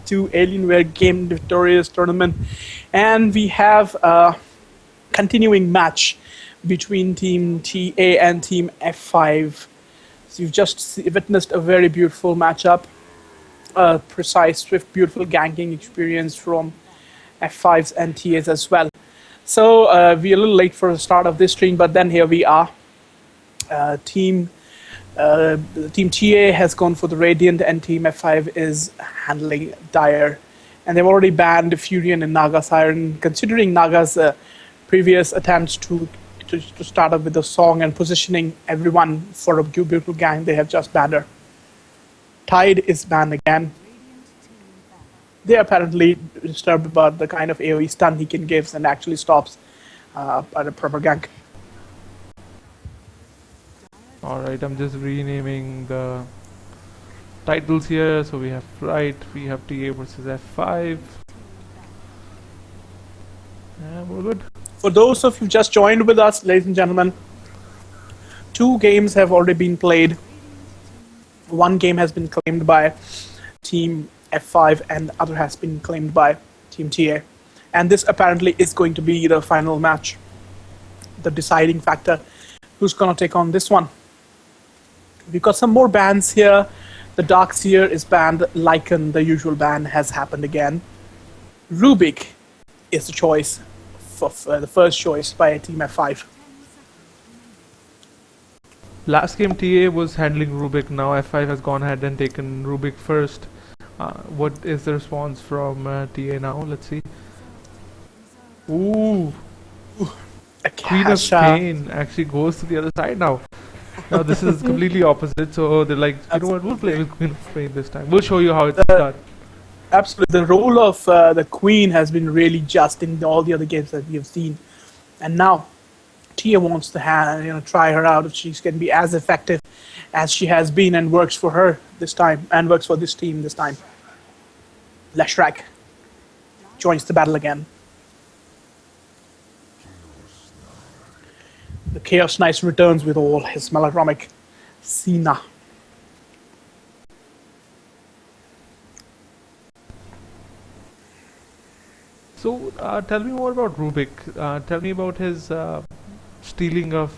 DOTA2 Alienware Game Victorious Tournament, and we have a continuing match between Team TA and Team F5. So you've just witnessed a very beautiful matchup, a precise, swift, beautiful ganking experience from F5s and TAs as well. So we're a little late for the start of this stream, but then here we are. Team TA has gone for the Radiant, and Team F5 is handling Dire. And they've already banned Furion and Naga Siren. Considering Naga's previous attempts to start up with a song and positioning everyone for a beautiful gang, they have just banned her. Tide is banned again. They are apparently disturbed about the kind of AoE stun he can give and actually stops at a proper gank. Alright, I'm just renaming the titles here. So we have we have TA versus F5. And we're good. For those of you just joined with us, ladies and gentlemen, 2 games have already been played. 1 game has been claimed by Team F5 and the other has been claimed by Team TA. And this apparently is going to be the final match, the deciding factor. Who's going to take on this one? We've got some more bans here. The Darkseer is banned. Lycan, the usual ban, has happened again. Rubik is the choice, for the first choice by Team F5. Last game TA was handling Rubik. Now F5 has gone ahead and taken Rubik first. What is the response from TA now? Let's see. Ooh. Queen of Pain actually goes to the other side now. Now this is completely opposite. So they're like, you know what, we'll play with Queen of Pain this time. We'll show you how it's done. Absolutely. The role of the Queen has been really just in all the other games that we have seen. And now Tia wants to try her out if she can be as effective as she has been, and works for her this time and works for this team this time. Leshrak joins the battle again. The Chaos Knight returns with all his melodramatic Sina. So tell me more about Rubik. Tell me about his stealing of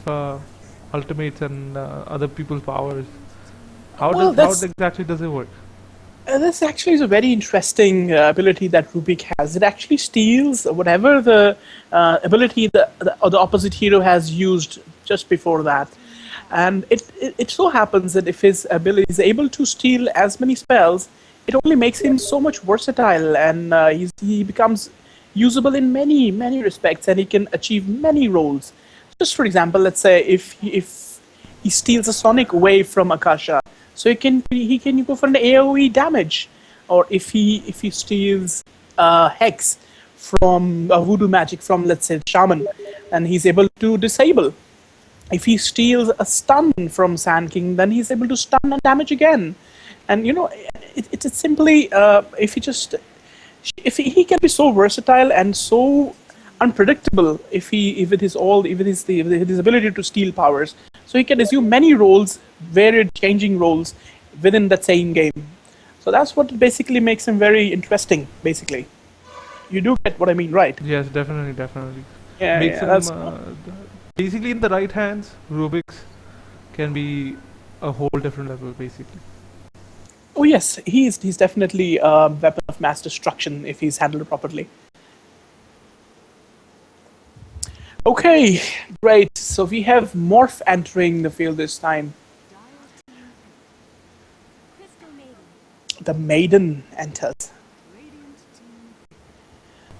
ultimates and other people's powers. How exactly does it work? This actually is a very interesting ability that Rubik has. It actually steals whatever the ability the opposite hero has used just before that. And it so happens that if his ability is able to steal as many spells, it only makes him so much versatile, and he becomes usable in many respects, and he can achieve many roles. Just for example, let's say if he steals a sonic wave from Akasha, so he can go for an AoE damage, or if he steals hex from voodoo magic from, let's say, shaman, and he's able to disable. If he steals a stun from Sand King, then he's able to stun and damage again. And it's simply if he can be so versatile and so unpredictable with his ability to steal powers. So he can assume many roles, varied changing roles within that same game. So that's what basically makes him very interesting, basically. You do get what I mean, right? Yes, definitely. Yeah, Makes him basically in the right hands, Rubik's can be a whole different level, basically. Oh yes, he's definitely a weapon of mass destruction if he's handled properly. Okay, great. So we have Morph entering the field this time. The Maiden enters.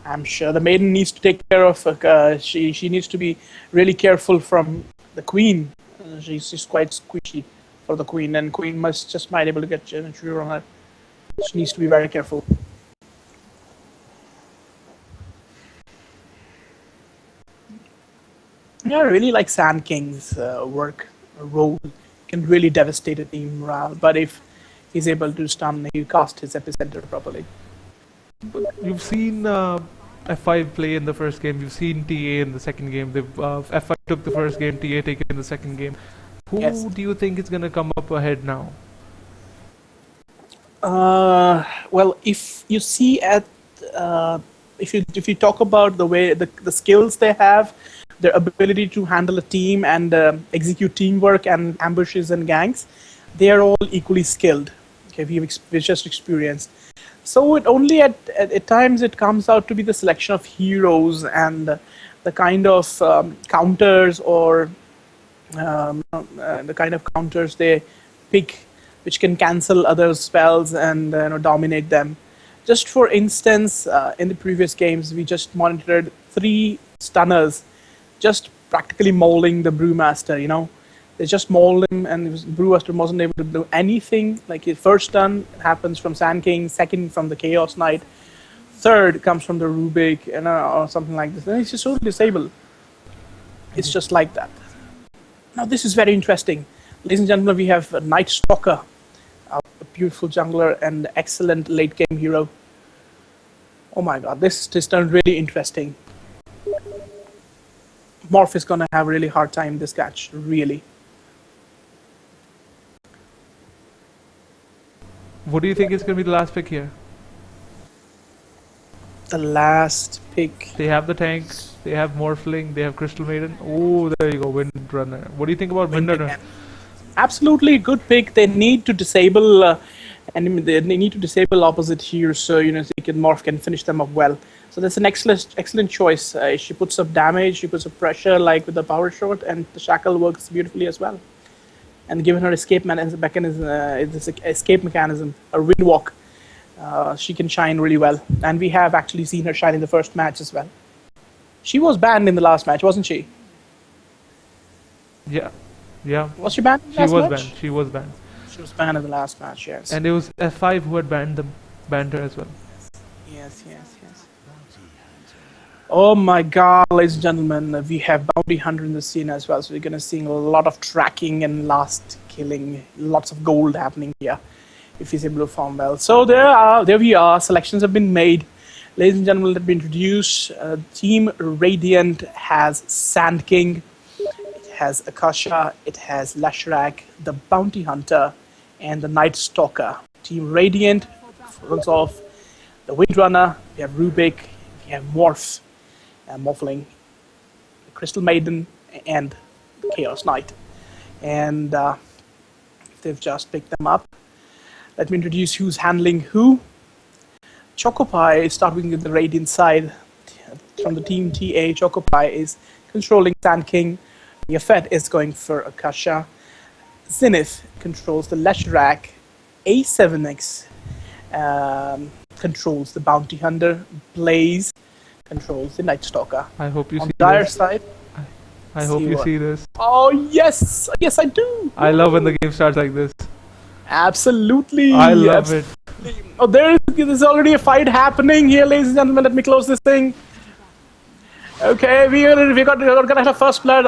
I'm sure the Maiden needs to take care of. She needs to be really careful from the Queen. She's quite squishy for the Queen, and Queen might able to get an intruder on her. She needs to be very careful. Yeah, I really like Sand King's role. Can really devastate a team morale, but if he's able to stun, he cast his epicenter properly. But you've seen F5 play in the first game. You've seen TA in the second game. F5 took the first game. TA taken in the second game. Who do you think is going to come up ahead now? Well, if you see at if you talk about the way the skills they have, their ability to handle a team and execute teamwork and ambushes and gangs, they are all equally skilled. Okay, we've just experienced. So it only at times it comes out to be the selection of heroes and the kind of counters or the kind of counters they pick, which can cancel other spells and dominate them. Just for instance, in the previous games, we just monitored 3 stunners, just practically mauling the Brewmaster. They just mauled him, and Brewmaster wasn't able to do anything. Like his first stun happens from Sand King, second from the Chaos Knight, third comes from the Rubik, or something like this. And he's just totally disabled. It's just like that. Now this is very interesting. Ladies and gentlemen, we have Night Stalker, a beautiful jungler and excellent late game hero. Oh my god, this turned really interesting. Morph is gonna have a really hard time this catch, really. What do you think is going to be the last pick here? The last pick. They have the tank, they have Morphling, they have Crystal Maiden. Oh, there you go, Windrunner. What do you think about Windrunner? Absolutely good pick. They need to disable and they need to disable opposite here, so Morph can finish them up well. So that's an excellent choice. She puts up damage, she puts up pressure like with the power shot, and the shackle works beautifully as well. And given her escape mechanism, escape mechanism, a wind walk, she can shine really well. And we have actually seen her shine in the first match as well. She was banned in the last match, wasn't she? Yeah. Was she banned in the last match? She was banned. She was banned in the last match, yes. And it was F5 who had banned her as well. Yes. Oh my god, ladies and gentlemen, we have Bounty Hunter in the scene as well, so we're going to see a lot of tracking and last killing, lots of gold happening here, if he's able to farm well. So there we are, selections have been made. Ladies and gentlemen, let me introduce Team Radiant has Sand King, it has Akasha, it has Lashrak, the Bounty Hunter, and the Night Stalker. Team Radiant runs off the Windrunner, we have Rubik, we have Morph, Morphling, Crystal Maiden, and the Chaos Knight. And they've just picked them up. Let me introduce who's handling who. Chocopie is starting with the Radiant side. From the Team TA, Chocopie is controlling Sand King. Yafet is going for Akasha. Zenith controls the Leshrac. A7X controls the Bounty Hunter. Blaze controls the Night Stalker. I hope you see this. On Dire this. side. I hope you see this. Oh yes! Yes, I do! I love when the game starts like this. Absolutely! I love it. Oh, there's already a fight happening here, ladies and gentlemen. Let me close this thing. Okay, we're gonna have a first blood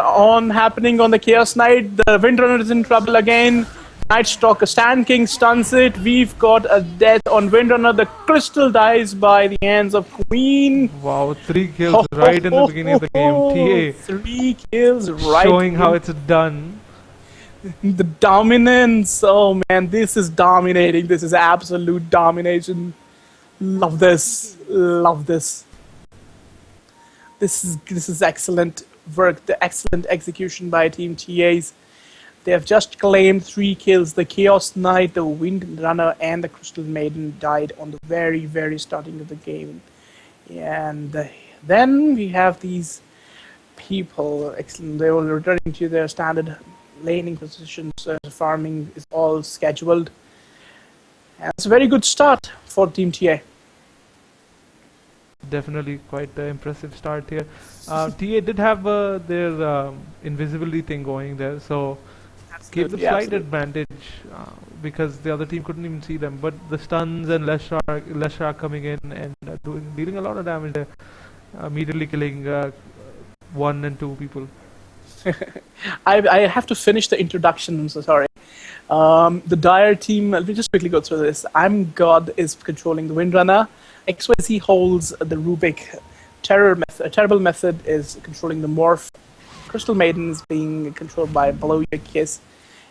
happening on the Chaos Knight. The Windrunner is in trouble again. Night Stalker, Sand King stuns it. We've got a death on Windrunner. The crystal dies by the hands of Queen. Wow, 3 kills right in the beginning of the game. TA 3 kills right. Showing how it's done. The dominance. Oh man, this is dominating. This is absolute domination. Love this. Love this. This is excellent work. The excellent execution by Team TAs. They have just claimed 3 kills. The Chaos Knight, the Windrunner, and the Crystal Maiden died on the very, very starting of the game. And then we have these people. Excellent. They were returning to their standard laning positions. Farming is all scheduled. And it's a very good start for Team TA. Definitely quite an impressive start here. TA did have their invisibility thing going there, so gave the slight advantage because the other team couldn't even see them. But the stuns and Leshrac coming in and dealing a lot of damage there, immediately killing 1 and 2 people. I have to finish the introduction, I'm so sorry. The Dire team, let me just quickly go through this. God is controlling the Windrunner. XYZ holds the Rubik. Terrible Method is controlling the Morph. Crystal Maiden is being controlled by Below Your Kiss.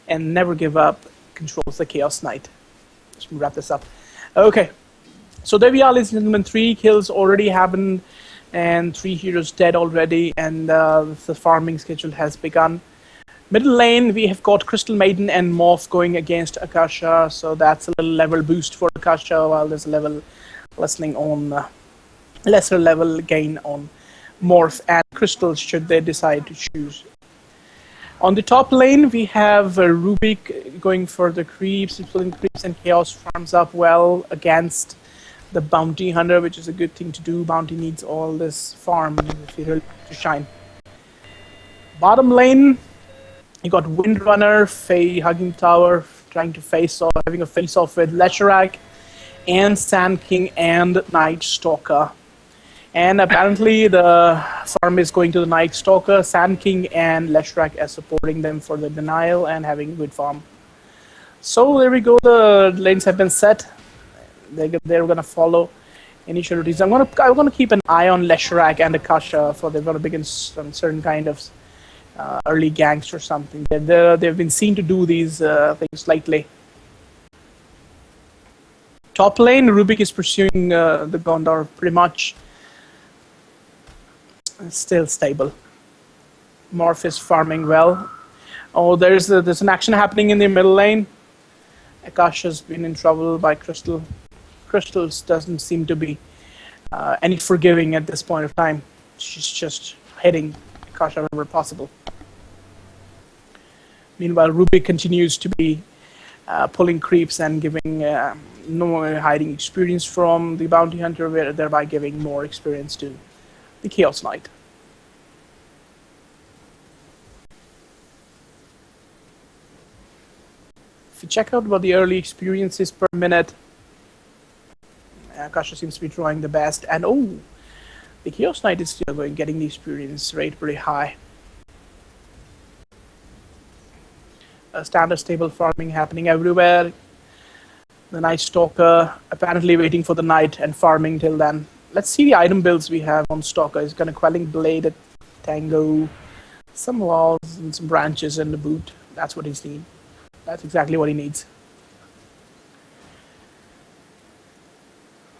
And Never Give Up controls the Chaos Knight. Let's wrap this up. Okay, so there we are, ladies and gentlemen. 3 kills already happened, and 3 heroes dead already, and the farming schedule has begun. Middle lane, we have got Crystal Maiden and Morph going against Akasha, so that's a little level boost for Akasha, while there's a level lessening on lesser level gain on Morph and Crystal should they decide to choose. On the top lane, we have Rubik going for the creeps, pulling creeps and Chaos farms up well against the Bounty Hunter, which is a good thing to do. Bounty needs all this farm if you really want to shine. Bottom lane, you got Windrunner, Faye hugging tower, trying to face off, having a face off with Lesharak, and Sand King and Night Stalker. And apparently the farm is going to the Night Stalker. Sand King and Lesharak are supporting them for the denial and having a good farm. So there we go, the lanes have been set. They're gonna follow initial routines. I'm gonna keep an eye on Lesharak and Akasha for they're gonna begin some certain kind of early ganks or something. They've been seen to do these things lately. Top lane, Rubik is pursuing the Gondor pretty much. Still stable. Morph is farming well. Oh, there's an action happening in the middle lane. Akasha's been in trouble by Crystal. Crystal doesn't seem to be any forgiving at this point of time. She's just hitting Akasha wherever possible. Meanwhile, Rubik continues to be pulling creeps and giving no hiding experience from the Bounty Hunter, thereby giving more experience to the Chaos Knight. If you check out what the early experiences per minute, Akasha seems to be drawing the best, and oh, the Chaos Knight is still getting the experience rate pretty high. Standard stable farming happening everywhere. The Night Stalker apparently waiting for the night and farming till then. Let's see the item builds we have on Stalker. He's got a Quelling Blade, a Tango, some walls and some branches and a boot. That's what he's needs. That's exactly what he needs.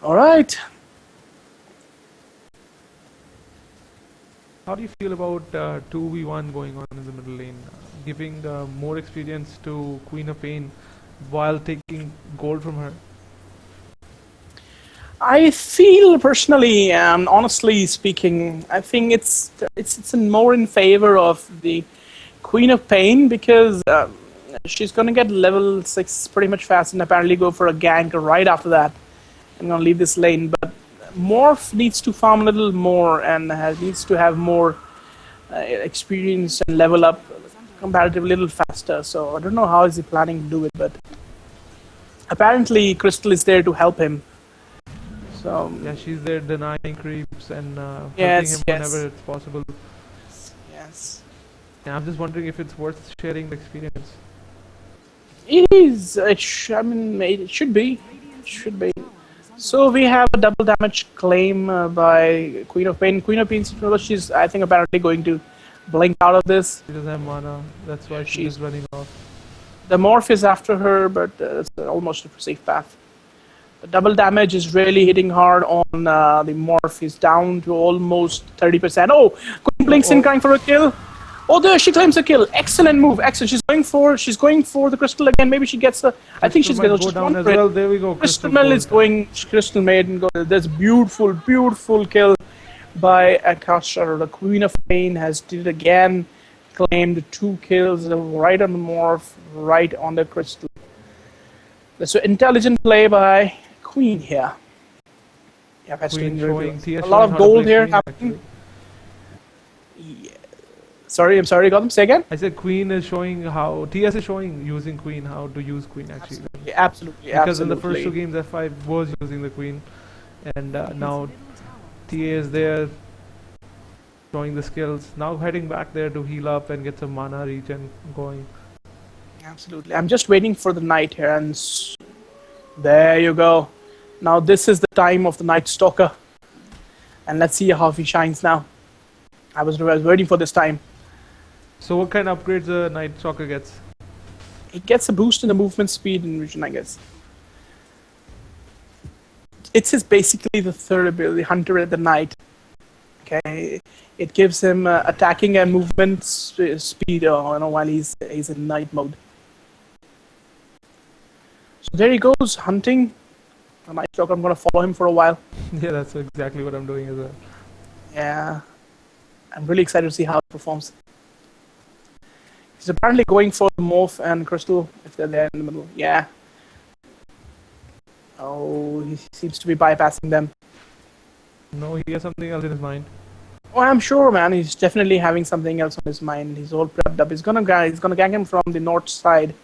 Alright. How do you feel about 2v1 going on in the middle lane? Giving more experience to Queen of Pain while taking gold from her? I feel personally, honestly speaking, I think it's more in favor of the Queen of Pain because she's gonna get level 6 pretty much fast and apparently go for a gank right after that. I'm gonna leave this lane, but Morph needs to farm a little more and needs to have more experience and level up comparatively a little faster. So I don't know how is he planning to do it, but apparently Crystal is there to help him. So yeah, she's there denying creeps and helping yes, him yes. whenever it's possible. Yes. Yeah, I'm just wondering if it's worth sharing the experience. It is. It should be. It should be. So we have a double damage claim by Queen of Pain. Queen of Pain, she's, I think, apparently going to blink out of this. She doesn't have mana, that's why she's running off. The Morph is after her, but it's almost a safe path. The double damage is really hitting hard on the Morph. He's down to almost 30%. Oh, Queen blinks in, trying for a kill. Oh, there she claims a kill. Excellent move. Excellent. She's going for the crystal again. Maybe she gets the. I think she's going to just down as well. There we go. Crystal Mel is going. Crystal Maiden. There's beautiful, beautiful kill by Akasha. The Queen of Pain has did it again. Claimed 2 kills right on the Morph, right on the crystal. That's an intelligent play by Queen here. Yeah, that's Queen doing showing, a lot of gold here happening. Yeah. Sorry, I'm sorry, Gotham, say again? I said Queen is showing how, TS is showing using Queen, how to use Queen actually. Absolutely. Because in the first 2 games F5 was using the Queen, and now TA is there showing the skills, now heading back there to heal up and get some mana regen going. Absolutely. I'm just waiting for the night here, and there you go. Now this is the time of the Night Stalker, and let's see how he shines now. I was waiting for this time. So what kind of upgrades the Night Stalker gets? It gets a boost in the movement speed and vision, I guess. it's basically the third ability, Hunter at the Night. Okay, it gives him attacking and movement speed, while he's in night mode. So there he goes, hunting. A Night Stalker. I'm gonna follow him for a while. Yeah, that's exactly what I'm doing as well. Yeah, I'm really excited to see how it performs. He's apparently going for the Morph and Crystal if they're there in the middle. Yeah. Oh, he seems to be bypassing them. No, he has something else in his mind. Oh, I'm sure, man. He's definitely having something else on his mind. He's all prepped up. He's gonna gang him from the north side.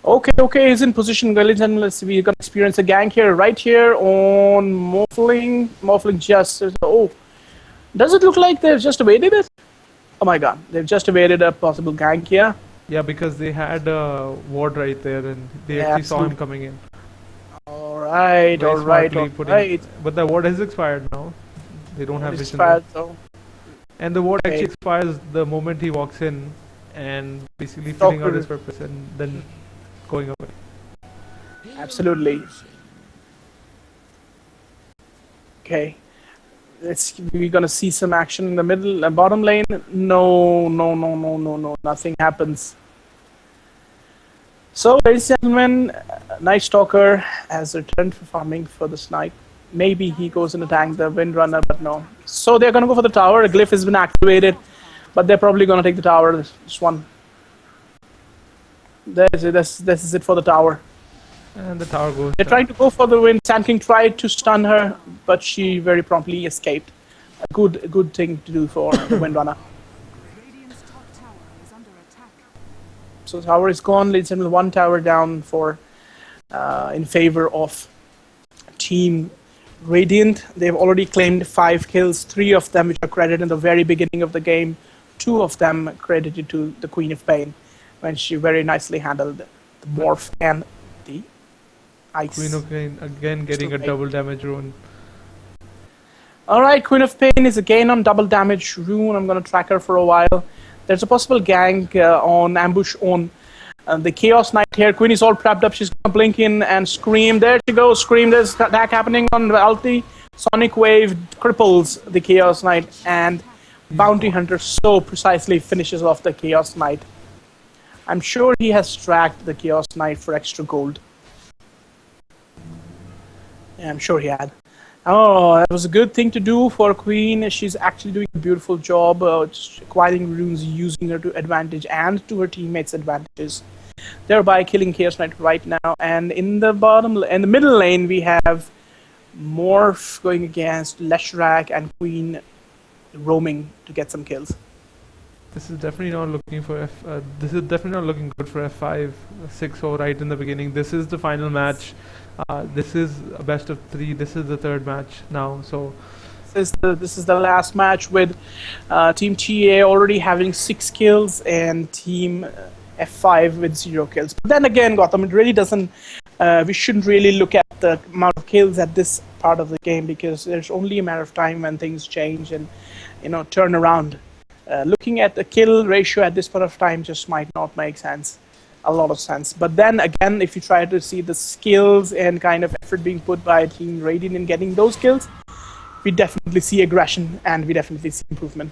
Okay, he's in position, ladies and let's see. We're gonna experience a gang here, right here on Morphling. Morphling just. Oh, does it look like they've just evaded it? Oh my god, they've just evaded a possible gang here. Yeah, because they had a ward right there and they Yeah, actually saw him absolutely. coming in. Alright, Very alright, smartly putting- alright. But the ward has expired now. They don't have It's vision. bad, though. And the ward Okay. actually expires the moment he walks in and basically Stalker. filling out his purpose and then going away. Absolutely. Okay. We're gonna see some action in the middle and bottom lane. No. Nothing happens. So, ladies and gentlemen, Night Stalker has returned for farming for this night. Maybe he goes in to tank the Windrunner, but no. So they're gonna go for the tower. A glyph has been activated, but they're probably gonna take the tower. This one. This is it for the tower. And the tower goes They're down. trying to go for the win. Sand King tried to stun her, but she very promptly escaped. A good thing to do for the Windrunner. Radiant's top tower is under attack. So the tower is gone. Ladies and gentlemen, one tower down for in favor of Team Radiant. They've already claimed 5 kills, 3 of them which are credited in the very beginning of the game, 2 of them credited to the Queen of Pain when she very nicely handled the Morph and the Ice. Queen of Pain again getting a Still double damage rune. Alright, Queen of Pain is again on double damage rune. I'm gonna track her for a while. There's a possible gank on ambush on the Chaos Knight here. Queen is all prepped up. She's gonna blink in and scream. There she goes. Scream. There's attack happening on the ulti. Sonic Wave cripples the Chaos Knight, and Bounty Hunter so precisely finishes off the Chaos Knight. I'm sure he has tracked the Chaos Knight for extra gold. Yeah, I'm sure he had. Oh, that was a good thing to do for Queen. She's actually doing a beautiful job just acquiring runes, using her to advantage and to her teammates' advantages, thereby killing Chaos Knight right now. And in the middle lane, we have Morph going against Leshrac and Queen roaming to get some kills. This is definitely not looking for this is definitely not looking good for F5 6-0 right in the beginning. This is the final match. This is a best of 3. This is the third match now. So This is the last match with Team TA already having 6 kills and Team F5 with 0 kills. But then again, Gotham, it really doesn't. We shouldn't really look at the amount of kills at this part of the game, because there's only a matter of time when things change and turn around. Looking at the kill ratio at this point of time just might not make a lot of sense. But then again, if you try to see the skills and kind of effort being put by Team Radiant in getting those kills, we definitely see aggression and we definitely see improvement.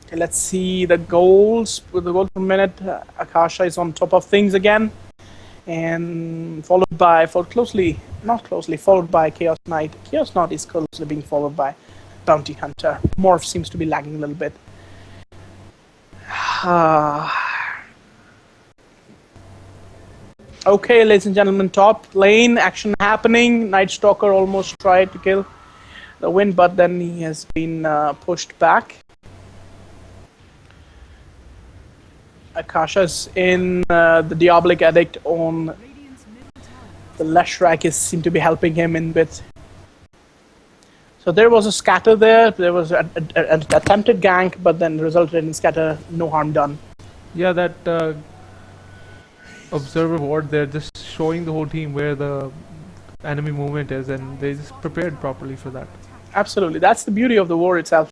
Okay, let's see the goals. With the goal per minute, Akasha is on top of things again, and followed by Chaos Knight. Chaos Knight is closely being followed by Bounty Hunter. Morph seems to be lagging a little bit. Okay, ladies and gentlemen, top lane action happening. Night Stalker almost tried to kill the win, but then he has been pushed back. Akasha's in the Diabolic Addict on Radiant's middle tower the Leshrac seem to be helping him in with. So there was a scatter there. There was an attempted gank, but then resulted in scatter. No harm done. yeah, that observer ward there just showing the whole team where the enemy movement is, and they just prepared properly for that. Absolutely, that's the beauty of the war itself.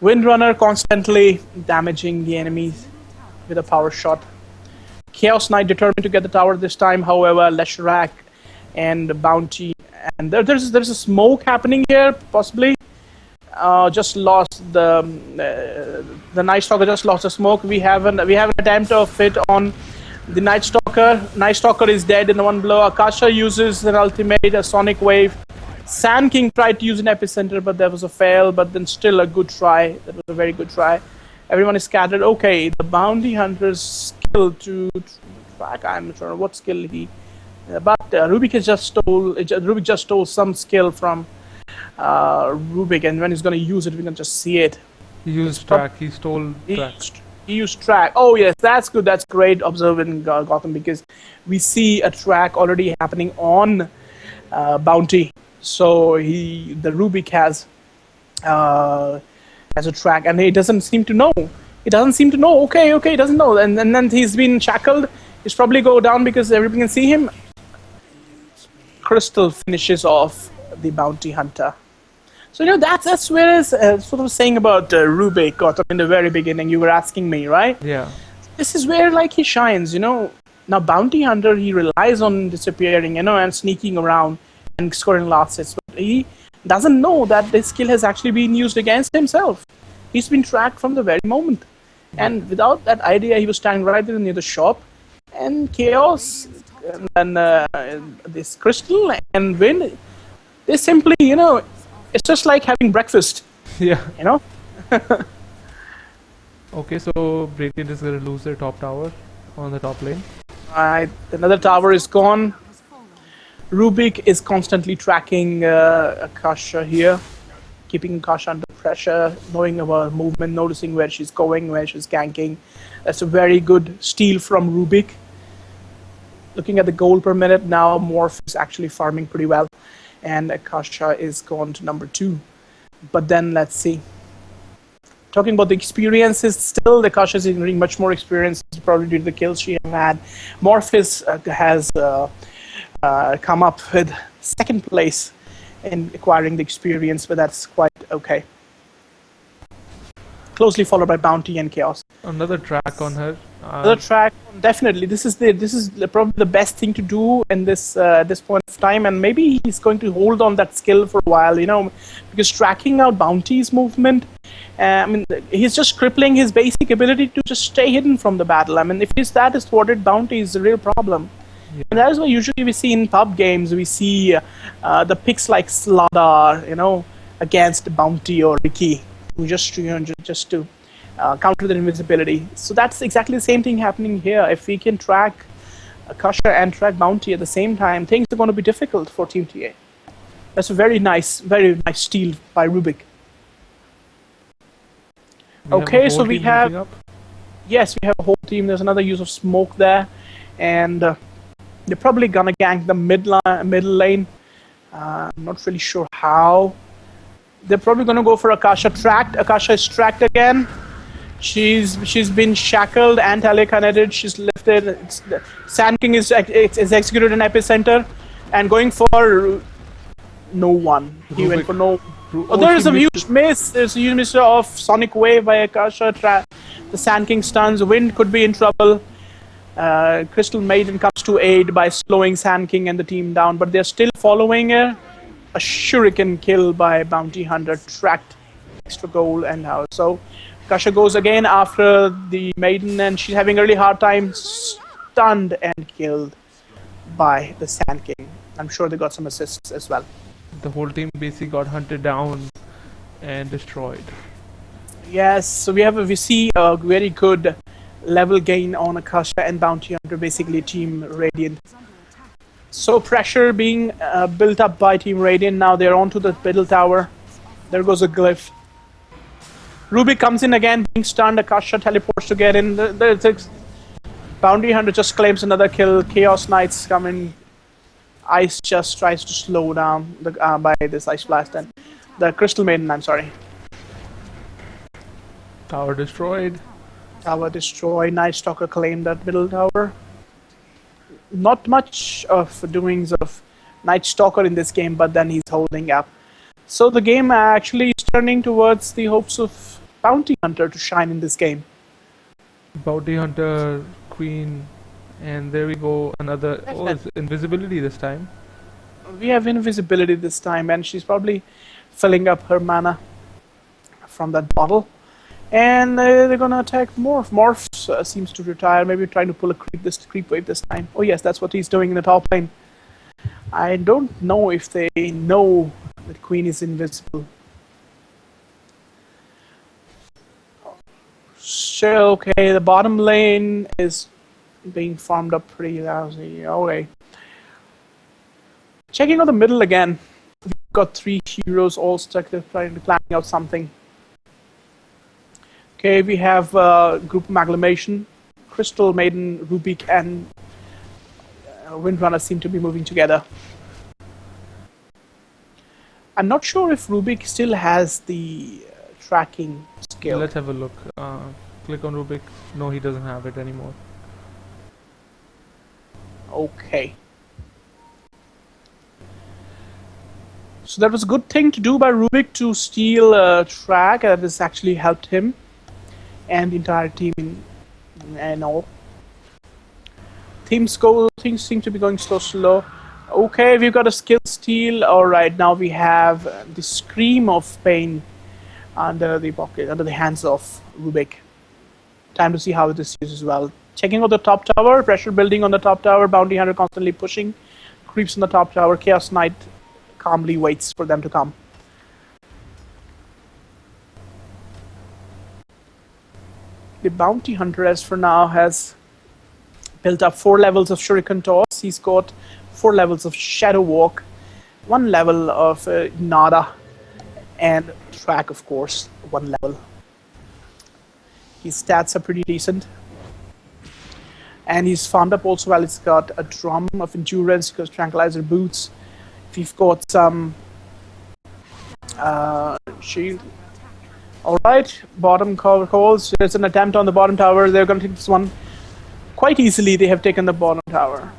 Windrunner constantly damaging the enemies with a power shot. Chaos Knight determined to get the tower this time, however, Leshrac and Bounty, and there's a smoke happening here, possibly. Just lost the Night Stalker. Just lost the smoke. We have an attempt of it on the Night Stalker. Night Stalker is dead in one blow. Akasha uses an ultimate, a Sonic Wave. Sand King tried to use an epicenter, but that was a fail. But then still a good try. That was a very good try. Everyone is scattered. Okay, the Bounty Hunter's skill to track. I'm not sure what skill he. But Rubik just stole some skill from Rubik, and when he's going to use it, we can just see it. He used track. He stole track. He used track. Oh yes, that's good. That's great observing Gotham, because we see a track already happening on Bounty. So the Rubik has a track, and he doesn't seem to know. Okay, he doesn't know, and then he's been shackled. He's probably go down because everybody can see him. Crystal finishes off the Bounty Hunter. So that's where is sort of saying about Rubik, Gotham, in the very beginning. You were asking me, right? Yeah. This is where he shines. Now Bounty Hunter, he relies on disappearing, and sneaking around and scoring last hits. But he doesn't know that this skill has actually been used against himself. He's been tracked from the very moment, and without that idea, he was standing right there near the shop, and Chaos and this Crystal and Wind. They simply, it's just like having breakfast. Yeah. Okay, so Radiant is going to lose their top tower on the top lane. Another tower is gone. Rubik is constantly tracking Akasha here, keeping Akasha under pressure, knowing about movement, noticing where she's going, where she's ganking. That's a very good steal from Rubik. Looking at the gold per minute now, Morph is actually farming pretty well, and Akasha is gone to number 2. But then let's see. Talking about the experiences, still Akasha is getting much more experience, probably due to the kills she had. Morph has come up with second place in acquiring the experience, but that's quite okay. Closely followed by Bounty and Chaos. Another track on her. Another track, definitely. This is probably the best thing to do in this this point of time, and maybe he's going to hold on that skill for a while, because tracking out Bounty's movement. He's just crippling his basic ability to just stay hidden from the battle. If that is thwarted, Bounty is a real problem. Yeah. And that is why usually we see in pub games, we see the picks like Slardar, against Bounty or Ricky, who just to counter their invisibility. So that's exactly the same thing happening here. If we can track Akasha and track Bounty at the same time, things are going to be difficult for Team TA. That's a very nice steal by Rubik. Okay, so we have... Yes, we have a whole team. There's another use of smoke there. And they're probably going to gank the middle lane. I'm not really sure how. They're probably going to go for Akasha tracked. Akasha is tracked again. She's been shackled and telekineted. She's lifted. Sand King is executed in epicenter and going for no one. He went for no. Oh, there is a huge miss. There's a huge miss of Sonic Wave by Akasha. The Sand King stuns. Wind could be in trouble. Crystal Maiden comes to aid by slowing Sand King and the team down, but they're still following her. A shuriken kill by Bounty Hunter, tracked extra goal, and now so Akasha goes again after the Maiden, and she's having a really hard time, stunned and killed by the Sand King. I'm sure they got some assists as well. The whole team basically got hunted down and destroyed. Yes, so we see a very good level gain on Akasha and Bounty Hunter, basically Team Radiant. So pressure being built up by Team Radiant. Now they're onto the middle tower. There goes a glyph. Rubik comes in again, being stunned. Akasha teleports to get in. The Bounty Hunter just claims another kill. Chaos Knights come in. Ice just tries to slow down by this Ice Blast. And the Crystal Maiden, I'm sorry. Tower destroyed. Tower destroyed. Night Stalker claimed that middle tower. Not much of doings of Night Stalker in this game, but then he's holding up. So the game actually is turning towards the hopes of Bounty Hunter to shine in this game. Bounty Hunter, Queen, and there we go. Another. Oh, it's invisibility this time. We have invisibility this time, and she's probably filling up her mana from that bottle. And they're gonna attack Morph. Morph seems to retire, maybe trying to pull a creep wave this time. Oh yes, that's what he's doing in the top lane. I don't know if they know that Queen is invisible. Sure, okay, the bottom lane is being farmed up pretty lousy. Okay. Checking out the middle again. We've got 3 heroes all stuck there trying to planning out something. Okay, we have Group of Agglomeration, Crystal Maiden, Rubik, and Windrunner seem to be moving together. I'm not sure if Rubik still has the tracking skill. Let's have a look. Click on Rubik. No, he doesn't have it anymore. Okay. So that was a good thing to do by Rubik to steal a track. That has actually helped him and the entire team and all. Things seem to be going slow. Okay, we've got a skill steal. Alright, now we have the Scream of Pain under the hands of Rubik. Time to see how this uses well. Checking out the top tower, pressure building on the top tower, Bounty Hunter constantly pushing, creeps on the top tower, Chaos Knight calmly waits for them to come. The Bounty Hunter, as for now, has built up 4 levels of Shuriken Toss. He's got 4 levels of Shadow Walk, 1 level of Nada, and Track, of course, 1 level. His stats are pretty decent. And he's farmed up also while it's got a Drum of Endurance, because Tranquilizer Boots. We've got some Shield. Alright, bottom calls. There's an attempt on the bottom tower. They're going to take this one quite easily. They have taken the bottom tower.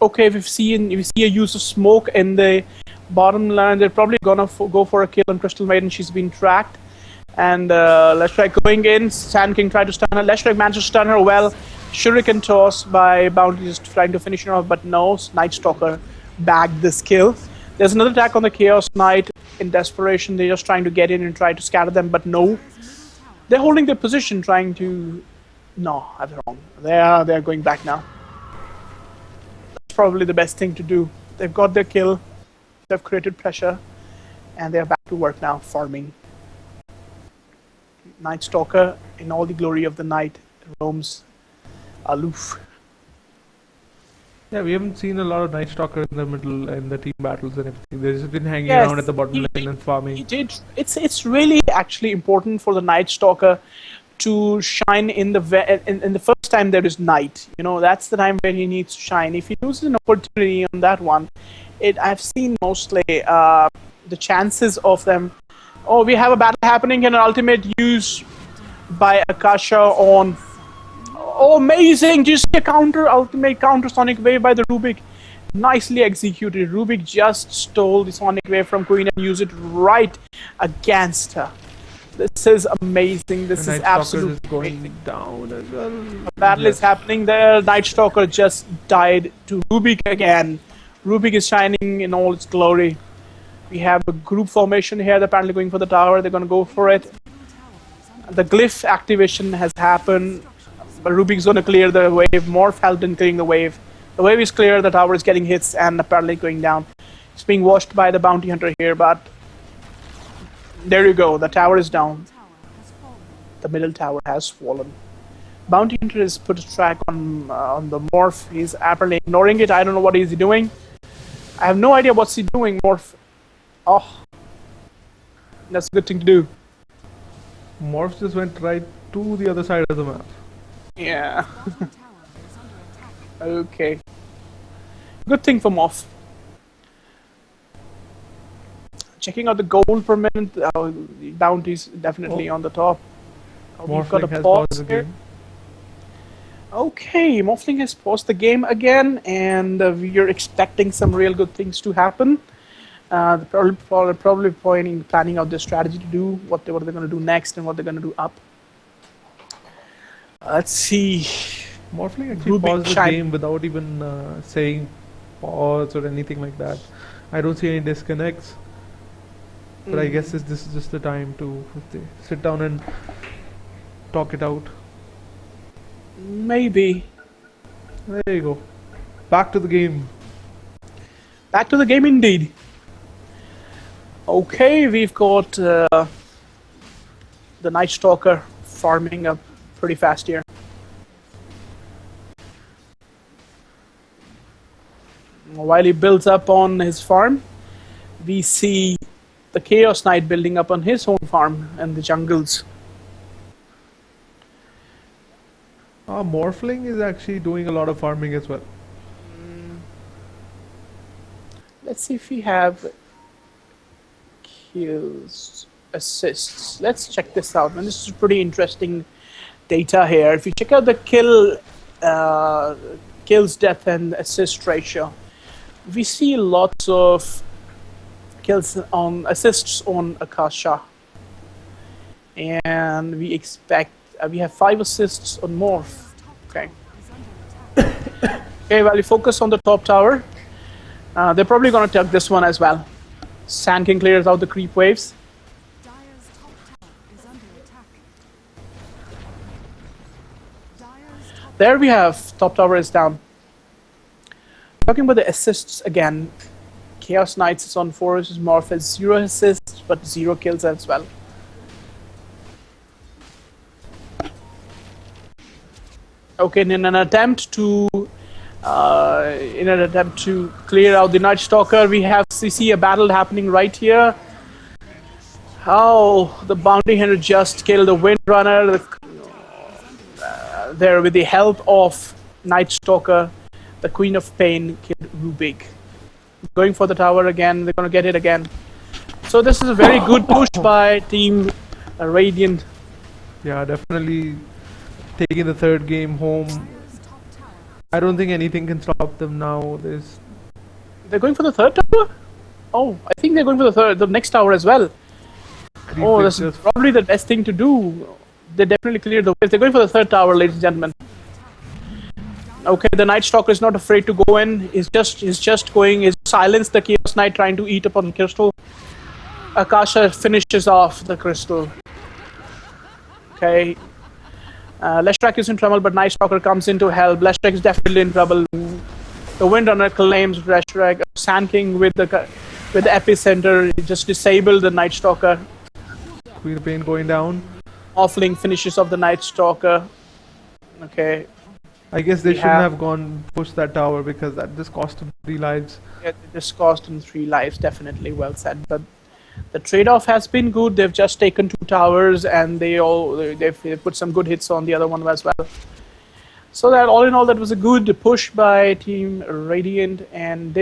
Okay, we see a use of smoke in the bottom line. They're probably gonna go for a kill on Crystal Maiden. She's been tracked. And Leshrac going in. Sand King tried to stun her. Leshrac managed to stun her well. Shuriken Toss by Bounty just trying to finish her off, but no. Night Stalker bagged this kill. There's another attack on the Chaos Knight. In desperation, they're just trying to get in and try to scatter them, but no. They're holding their position, trying to... No, I was wrong. They're going back now. That's probably the best thing to do. They've got their kill. They've created pressure. And they're back to work now, farming. Night Stalker, in all the glory of the night, roams aloof. Yeah, we haven't seen a lot of Night Stalker in the middle in the team battles and everything. They've just been hanging around at the bottom lane and farming. It's really actually important for the Night Stalker to shine in the first time there is night. You know, that's the time where he needs to shine. If he loses an opportunity on that one, I've seen mostly the chances of them. Oh, we have a battle happening and an ultimate use by Akasha on... Oh, amazing! Do you see a ultimate counter Sonic Wave by the Rubik? Nicely executed. Rubik just stole the Sonic Wave from Queen and used it right against her. This is amazing. This is absolutely is going down as well. A battle is happening there. Night Stalker just died to Rubik again. Rubik is shining in all its glory. We have a group formation here. They're apparently going for the tower. They're going to go for it. The glyph activation has happened. But Rubik's going to clear the wave. Morph helped in clearing the wave. The wave is clear. The tower is getting hits and apparently going down. It's being washed by the Bounty Hunter here, but... There you go. The tower is down. The middle tower has fallen. Bounty Hunter has put a track on the Morph. He's apparently ignoring it. I don't know what he's doing. I have no idea what's he doing, Morph. Oh. That's a good thing to do. Morph just went right to the other side of the map. Yeah. Okay. Good thing for Morph. Checking out the gold per minute. The bounty's definitely on the top. We've got a pause here. Okay, Morphling has paused the game again, and we are expecting some real good things to happen. They're probably planning out their strategy to do what they're going to do next and what they're going to do up. Let's see. Morphling actually Rubik paused the Shine. game without even saying pause or anything like that. I don't see any disconnects. But I guess this is just the time to sit down and talk it out. Maybe. There you go. Back to the game. Back to the game indeed. Okay, we've got the Night Stalker farming up pretty fast here. While he builds up on his farm, we see the Chaos Knight building up on his own farm and the jungles. Morphling is actually doing a lot of farming as well. Let's see if we have kills, assists. Let's check this out. And this is pretty interesting data here. If you check out the kills, death, and assist ratio, we see lots of assists on Akasha, and we expect we have 5 assists on Morph. Okay. Okay, while we focus on the top tower, they're probably going to take this one as well. Sand King clears out the creep waves. Dire's top tower is under attack. Dire's top There we have top tower is down. Talking about the assists again, Chaos Knights is on 4, Morph has 0 assists but 0 kills as well. Okay, in an attempt to clear out the Night Stalker, we see a battle happening right here. How the Bounty Hunter just killed the Windrunner there with the help of Night Stalker. The Queen of Pain killed Rubik. Going for the tower again, they're going to get it again. So this is a very good push by Team Radiant. Yeah, definitely taking the third game home. Dire's top tower. I don't think anything can stop them now. They're going for the third tower? Oh, I think they're going for the next tower as well. Oh, this is probably the best thing to do. They definitely cleared the waves. They're going for the third tower, ladies and gentlemen. Okay, the Night Stalker is not afraid to go in. He's just going. He's silenced the Chaos Knight trying to eat upon crystal. Akasha finishes off the crystal. Okay. Leshrac is in trouble, but Night Stalker comes in to help. Leshrac is definitely in trouble. The Windrunner claims Leshrac. Sand King with the epicenter. He just disabled the Night Stalker. Queen of Pain going down. Offling finishes off the Night Stalker. Okay. I guess they We shouldn't have- have gone push that tower because that just cost them 3 lives. Yeah, this cost them 3 lives, definitely well said. But the trade-off has been good. They've just taken 2 towers and they've put some good hits on the other one as well. So that all in all, that was a good push by Team Radiant, and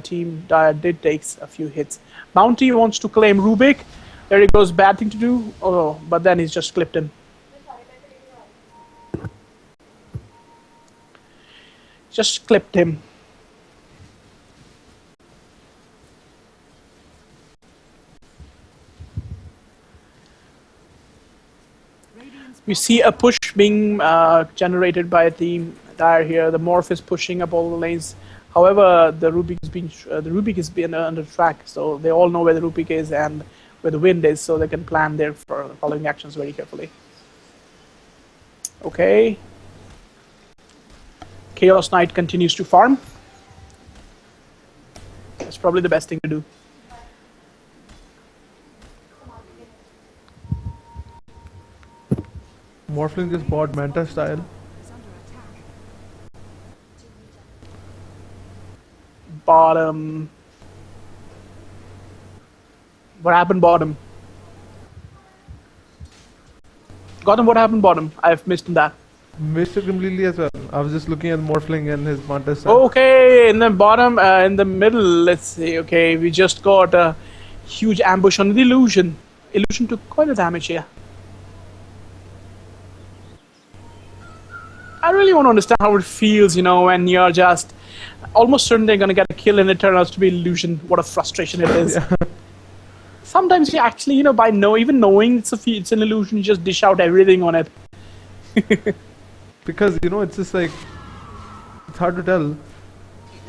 Team Dire did take a few hits. Bounty wants to claim Rubik. There he goes, bad thing to do. Oh, but then he's just clipped him. Just clipped him. Radiant's We see a push being generated by Team Dire here. The Morph is pushing up all the lanes. However, the Rubik is being under track, so they all know where the Rubik is and where the wind is, so they can plan their following actions very carefully. Okay. Chaos Knight continues to farm. That's probably the best thing to do. Morphling just bought Manta style. is under attack. Bottom. What happened bottom? Gotham, what happened bottom? I've missed that. Missed it completely as well. I was just looking at Morphling and his Manta style. Okay, in the bottom, in the middle, let's see. Okay, we just got a huge ambush on the Illusion. Illusion took quite a damage here. I really want to understand how it feels, when you're just almost certain they're going to get a kill and it turns out to be illusion. What a frustration it is. Yeah. Sometimes you actually, by even knowing it's an illusion, you just dish out everything on it. Because it's just like it's hard to tell.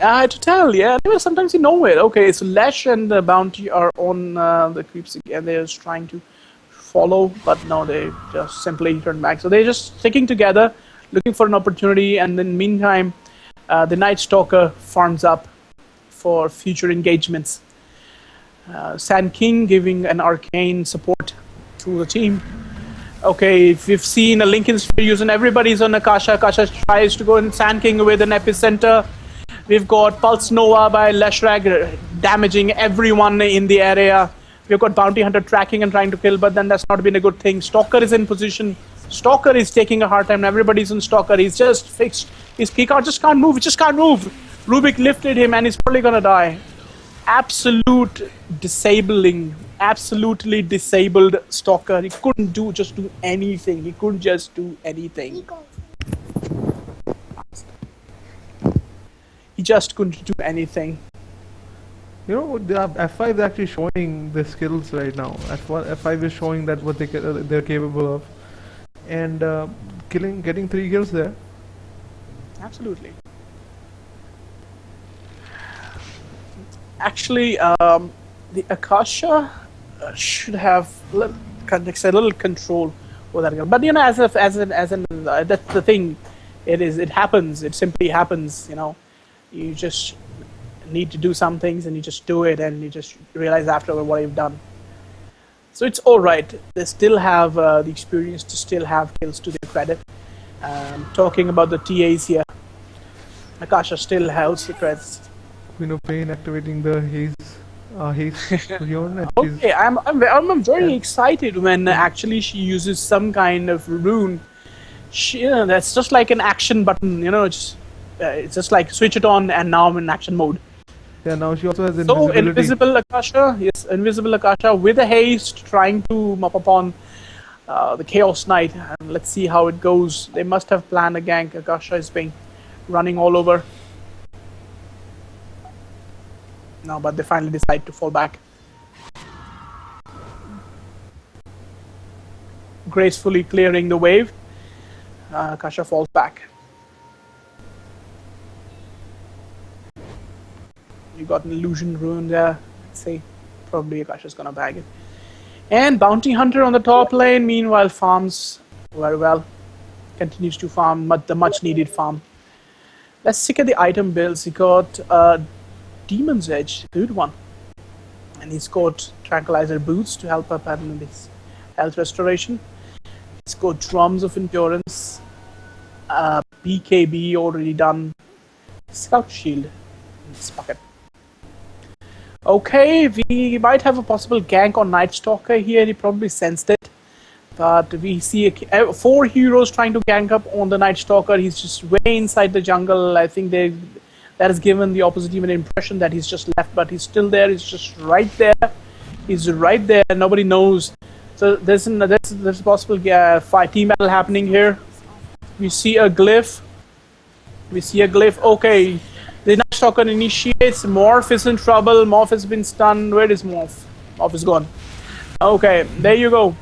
To tell, yeah. Sometimes you know it. Okay, so Lesh and the Bounty are on the creeps again. They're just trying to follow, but no, they just simply turn back. So they're just sticking together, looking for an opportunity, and then meantime, the Night Stalker farms up for future engagements. Sand King giving an arcane support to the team. Okay, if we've seen a Lincoln Sphere using everybody's on Akasha. Akasha tries to go in Sand King with an epicenter. We've got Pulse Nova by Leshrag damaging everyone in the area. We've got Bounty Hunter tracking and trying to kill, but then that's not been a good thing. Stalker is in position. Stalker is taking a hard time. Everybody's on Stalker. He's just fixed. He just can't move. He just can't move. Rubik lifted him and he's probably gonna die. Absolutely disabled Stalker. He couldn't do anything. He couldn't just do anything. He just couldn't do anything. The F5 is actually showing the skills right now. F5 is showing that what they're capable of, and getting 3 kills there. Absolutely. Actually, the Akasha should have a little control over that. But that's the thing. It happens. It simply happens. You just need to do some things and you just do it and you just realize afterward what you've done. So it's alright. They still have the experience to still have kills to their credit. Talking about the TAs here, Akasha still holds the credits. Queen of Pain activating the haste Rion. Okay, I'm very excited when actually she uses some kind of rune. That's just like an action button, it's just like switch it on and now I'm in action mode. Yeah, now she also has So invisibility. Invisible Akasha with a haste trying to mop upon the Chaos Knight, and let's see how it goes. They must have planned a gank. Akasha is being running all over. No, but they finally decide to fall back. Gracefully clearing the wave, Akasha falls back. You got an illusion rune there. Let's see. Probably Akasha's gonna bag it. And Bounty Hunter on the top lane, meanwhile, farms very well. Continues to farm the much needed farm. Let's look at the item builds. He got Demon's Edge, good one. And he's got Tranquilizer Boots to help up in this health restoration. He's got Drums of Endurance. BKB already done. Scout Shield in this bucket. Okay, we might have a possible gank on Night Stalker here. He probably sensed it. But we see 4 heroes trying to gank up on the Night Stalker. He's just way inside the jungle. I think that has given the opposite team an impression that he's just left, but he's still there. He's just right there. He's right there. Nobody knows. So there's a possible team battle happening here. We see a glyph. Okay. The Night Stalker initiates. Morph is in trouble. Morph has been stunned. Where is Morph? Morph is gone. Okay, there you go.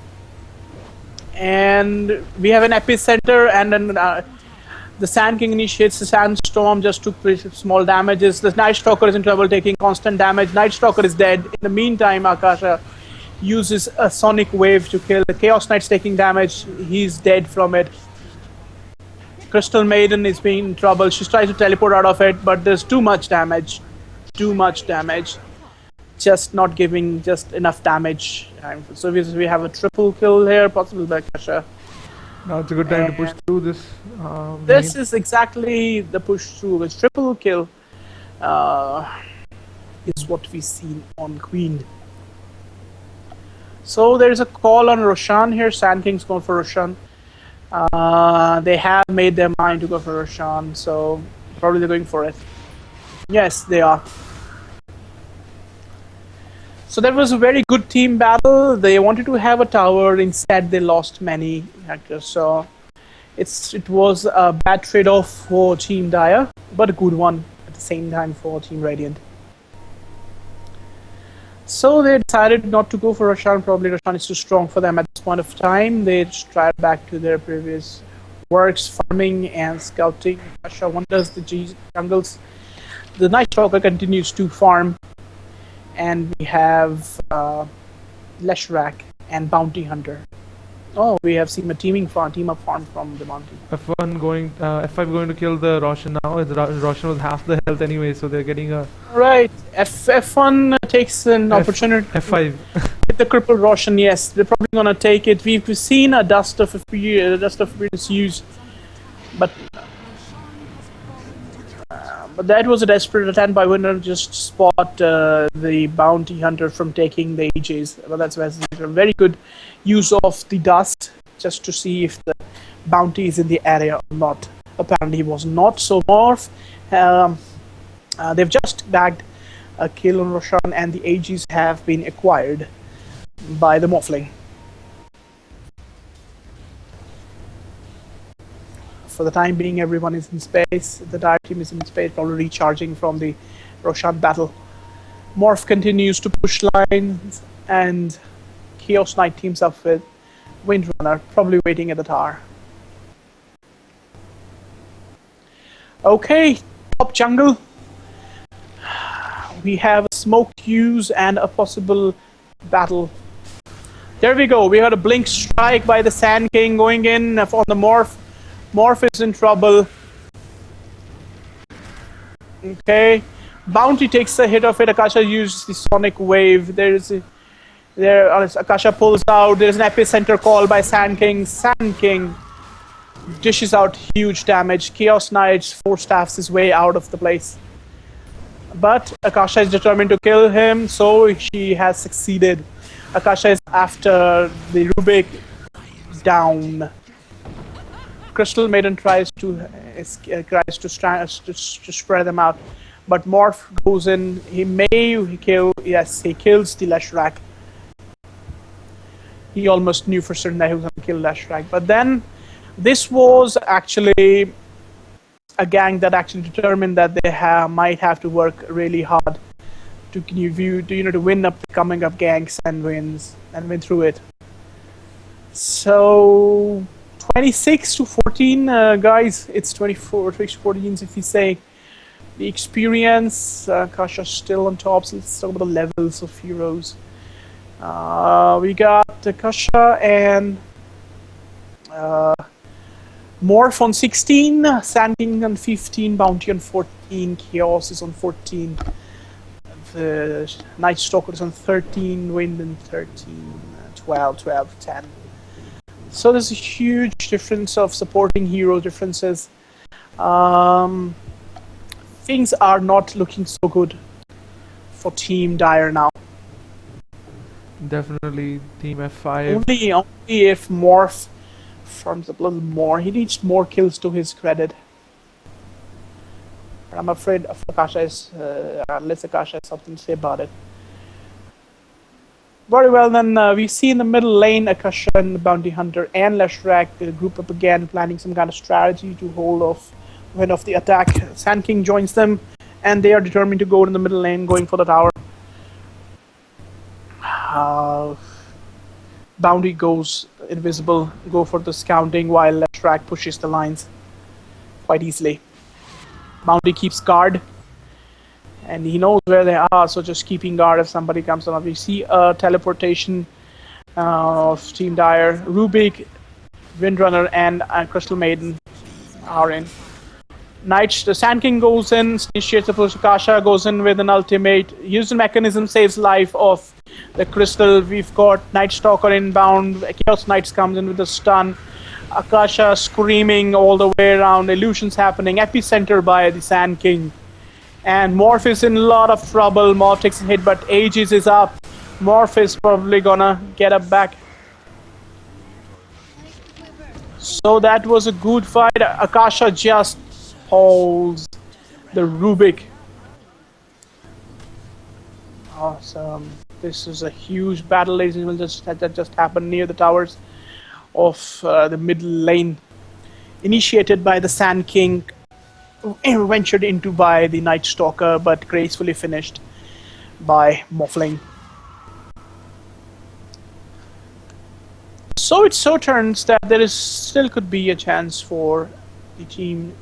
And we have an epicenter, and then the Sand King initiates the Sandstorm. Just took pretty small damages. The Night Stalker is in trouble, taking constant damage. Night Stalker is dead. In the meantime, Akasha uses a Sonic Wave to kill. The Chaos Knight's taking damage. He's dead from it. Crystal Maiden is being in trouble. She tries to teleport out of it, but there's too much damage. Just not giving just enough damage. So we have a triple kill here, possible by Akasha. Now it's a good time to push through this. This is exactly the push through. A triple kill is what we've seen on Queen. So there's a call on Roshan here. Sand King's going for Roshan. They have made their mind to go for Roshan, so probably they're going for it. Yes, they are. So that was a very good team battle. They wanted to have a tower, instead they lost many actors. So It was a bad trade-off for Team Dire, but a good one at the same time for Team Radiant. So they decided not to go for Roshan. Probably Roshan is too strong for them at this point of time. They tried back to their previous works, farming and scouting. Kasha wanders the jungles. The Night Stalker continues to farm, and we have Leshrac and Bounty Hunter. Oh, we have seen a team up farm from the Bounty. F5 going to kill the Roshan now. Roshan was half the health anyway, so they're getting a... Right, F1 takes an opportunity. F5. With the crippled Roshan, yes, they're probably gonna take it. We've seen a Dust of Experience used, but that was a desperate attempt by Winner to just spot the Bounty Hunter from taking the AJs. But that's a very good use of the dust just to see if the bounty is in the area or not. Apparently he was not. So Morph, they've just bagged a kill on Roshan, and the AGs have been acquired by the Morphling. For the time being, everyone is in space. The Dire team is in space, probably recharging from the Roshan battle. Morph continues to push lines, and Chaos Knight teams up with Windrunner, probably waiting at the tower. Okay, top jungle. We have a smoke use and a possible battle. There we go. We got a blink strike by the Sand King going in on the Morph. Morph is in trouble. Okay. Bounty takes a hit of it. Akasha uses the Sonic Wave. Akasha pulls out. There's an epicenter call by Sand King. Sand King dishes out huge damage. Chaos Knight four-staffs his way out of the place. But Akasha is determined to kill him, so she has succeeded. Akasha is after the Rubik down. Crystal Maiden tries to spread them out, but Morph goes in. He kills the Leshrac. He almost knew for certain that he was going to kill Leshrac, but then this was actually a gang that actually determined that they might have to work really hard to win up the coming up gangs and win through it. So 26 to 14, guys. It's 26 to 14 if we say the experience. Kasha's still on top, so let's talk about the levels of heroes. We got Kasha and Morph on 16, Sand King on 15, Bounty on 14, Chaos is on 14, the Night Stalker is on 13, Wind on 13, 12, 10. So there's a huge difference of supporting hero differences. Things are not looking so good for Team Dire now. Definitely Team F5. Only if Morph farms up a little more. He needs more kills to his credit. But I'm afraid of unless Akasha has something to say about it. Very well then, we see in the middle lane Akasha and the Bounty Hunter and Leshrac group up again, planning some kind of strategy to hold off the attack. Sand King joins them, and they are determined to go in the middle lane, going for the tower. Bounty goes invisible, go for the scouting, while Leshrac pushes the lines quite easily. Bounty keeps guard, and he knows where they are, so just keeping guard if somebody comes on. We see a teleportation of Team Dire. Rubik, Windrunner, and Crystal Maiden are in. The Sand King goes in, initiates the push. Akasha goes in with an ultimate. Using mechanism, saves life of the Crystal. We've got Night Stalker inbound. Chaos Knights comes in with a stun. Akasha screaming all the way around. Illusions happening. Epicenter by the Sand King. And Morph is in a lot of trouble. Morph takes a hit, but Aegis is up. Morph is probably gonna get up back. So that was a good fight. Akasha just holds the Rubik. Awesome. This is a huge battle, ladies and gentlemen, that just happened near the towers of the middle lane. initiated by the Sand King, ventured into by the Night Stalker, but gracefully finished by Morphling. So it so turns that there is still could be a chance for the team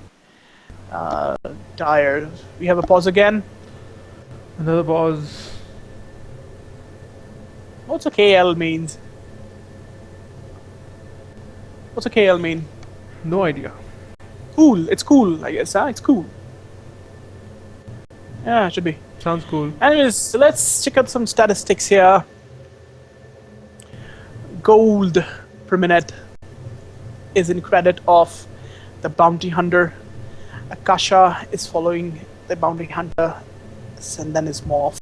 Dire. We have a pause again. Another pause. What's a KL means? What's a KL mean? No idea. Cool. It's cool, I guess, huh? It's cool. Yeah, it should be. Sounds cool. Anyways, let's check out some statistics here. Gold per minute is in credit of the bounty hunter. Akasha is following the bounty hunter, and then is Morph.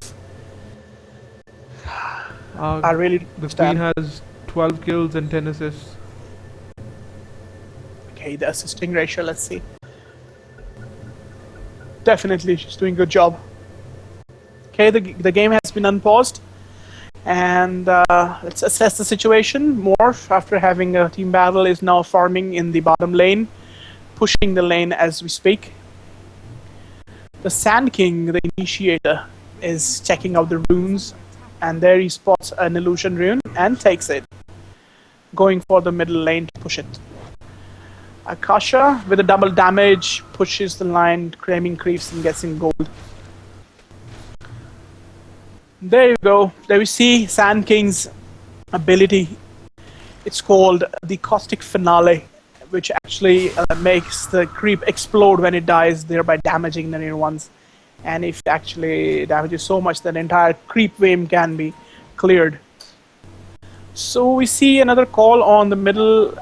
I really The Queen has 12 kills and 10 assists. Okay, the assisting ratio, let's see. Definitely, she's doing a good job. Okay, the game has been unpaused. And let's assess the situation. Morph, after having a team battle, is now farming in the bottom lane, pushing the lane as we speak. The Sand King, the initiator, is checking out the runes, and there he spots an illusion rune and takes it, going for the middle lane to push it. Akasha, with a double damage, pushes the line, claiming creeps and gets in gold. There you go. There we see Sand King's ability. It's called the Caustic Finale, which actually makes the creep explode when it dies, thereby damaging the near ones. And if it actually damages so much that the entire creep wave can be cleared. So we see another call on the middle.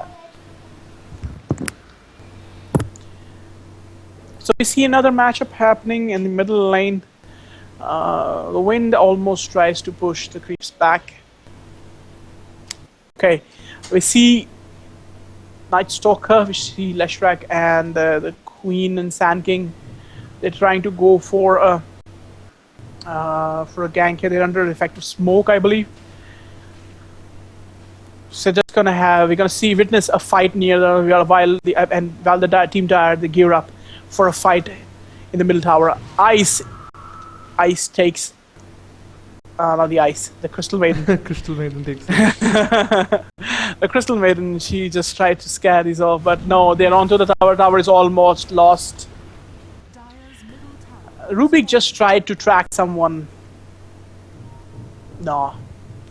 So we see another matchup happening in the middle lane. The wind almost tries to push the creeps back. Okay, we see Night Stalker, we see Leshrac and the Queen and Sand King. They're trying to go for a gank here. They're under the effect of smoke, I believe. So just we're gonna witness a fight near while the team Dire they gear up for a fight in the middle tower. Ice takes not the ice, the Crystal Maiden. Crystal Maiden takes it. The Crystal Maiden, she just tried to scare these off, but no, they're onto the tower. Tower is almost lost. Dire's middle tower. Rubik just tried to track someone. No,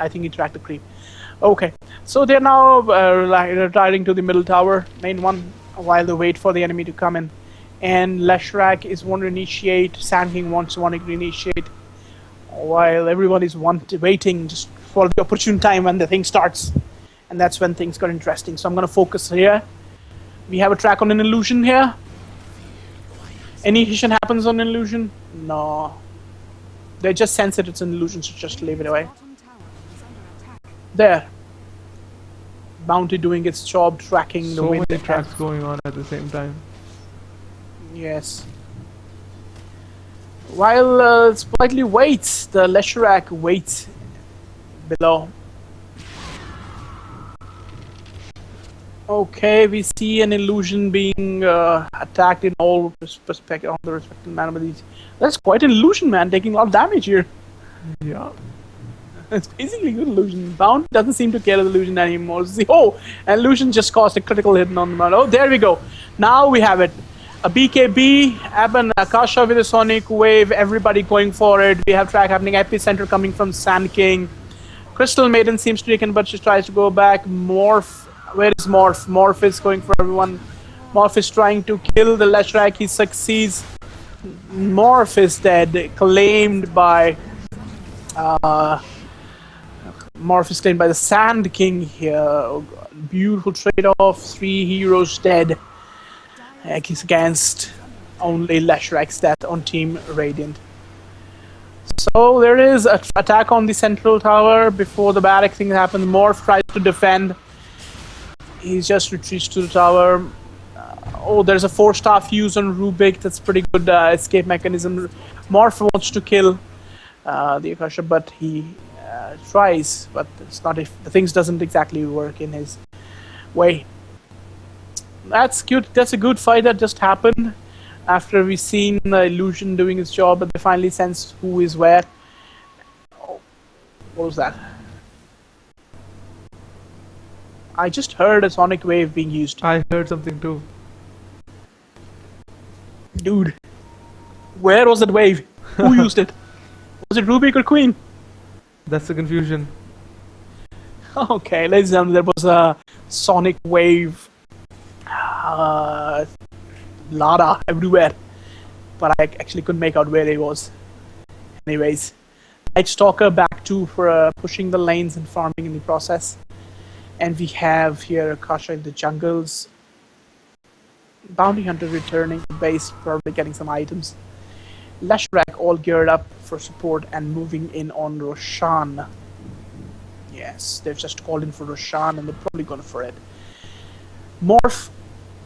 I think he tracked the creep. Okay, so they're now retiring to the middle tower, main one, while they wait for the enemy to come in. And Leshrac is one to initiate, Sand King wants one to initiate, while everyone is waiting just for the opportune time when the thing starts. And that's when things got interesting. So I'm going to focus here. We have a track on an illusion here. Any hit happens on an illusion? No. They just sense it, it's an illusion, so just leave it away. Bottom tower is under attack. There. Bounty doing its job, tracking the So wind. many tracks going on at the same time. Yes. While Splightly waits, the Leshrac waits below. Okay, we see an illusion being attacked in all perspective on the respective manner. But that's quite an illusion, man, taking a lot of damage here. Yeah. It's basically a good illusion. Bound doesn't seem to care of the illusion anymore. See, oh, an illusion just caused a critical hit on the mount. Oh, there we go. Now we have it. A BKB, Aben, Akasha with a Sonic Wave, everybody going for it. We have track happening, Epicenter coming from Sand King. Crystal Maiden seems taken, but she tries to go back. Morph, where is Morph? Morph is going for everyone. Morph is trying to kill the Leshrac, he succeeds. Morph is dead, claimed by... Morph is claimed by the Sand King here. Oh God. Beautiful trade-off, 3 heroes dead. Against only Leshrac's death on Team Radiant. So there is an attack on the central tower before the barrack thing happens. Morph tries to defend. He just retreats to the tower. Oh, there's a 4-star fuse on Rubik. That's pretty good escape mechanism. Morph wants to kill the Akasha, but he tries. But it's not if the things doesn't exactly work in his way. That's good. That's a good fight that just happened after we seen the illusion doing its job, but they finally sense who is where. Oh, what was that? I just heard a sonic wave being used. I heard something too. Dude, where was that wave? Who used it? Was it Rubik or Queen? That's the confusion. Okay, ladies and gentlemen, there was a sonic wave. Lada everywhere. But I actually couldn't make out where it was. Anyways, Night Stalker back to for pushing the lanes and farming in the process. And we have here Akasha in the jungles. Bounty Hunter returning to base, probably getting some items. Leshrac all geared up for support and moving in on Roshan. Yes, they've just called in for Roshan and they're probably going for it. Morph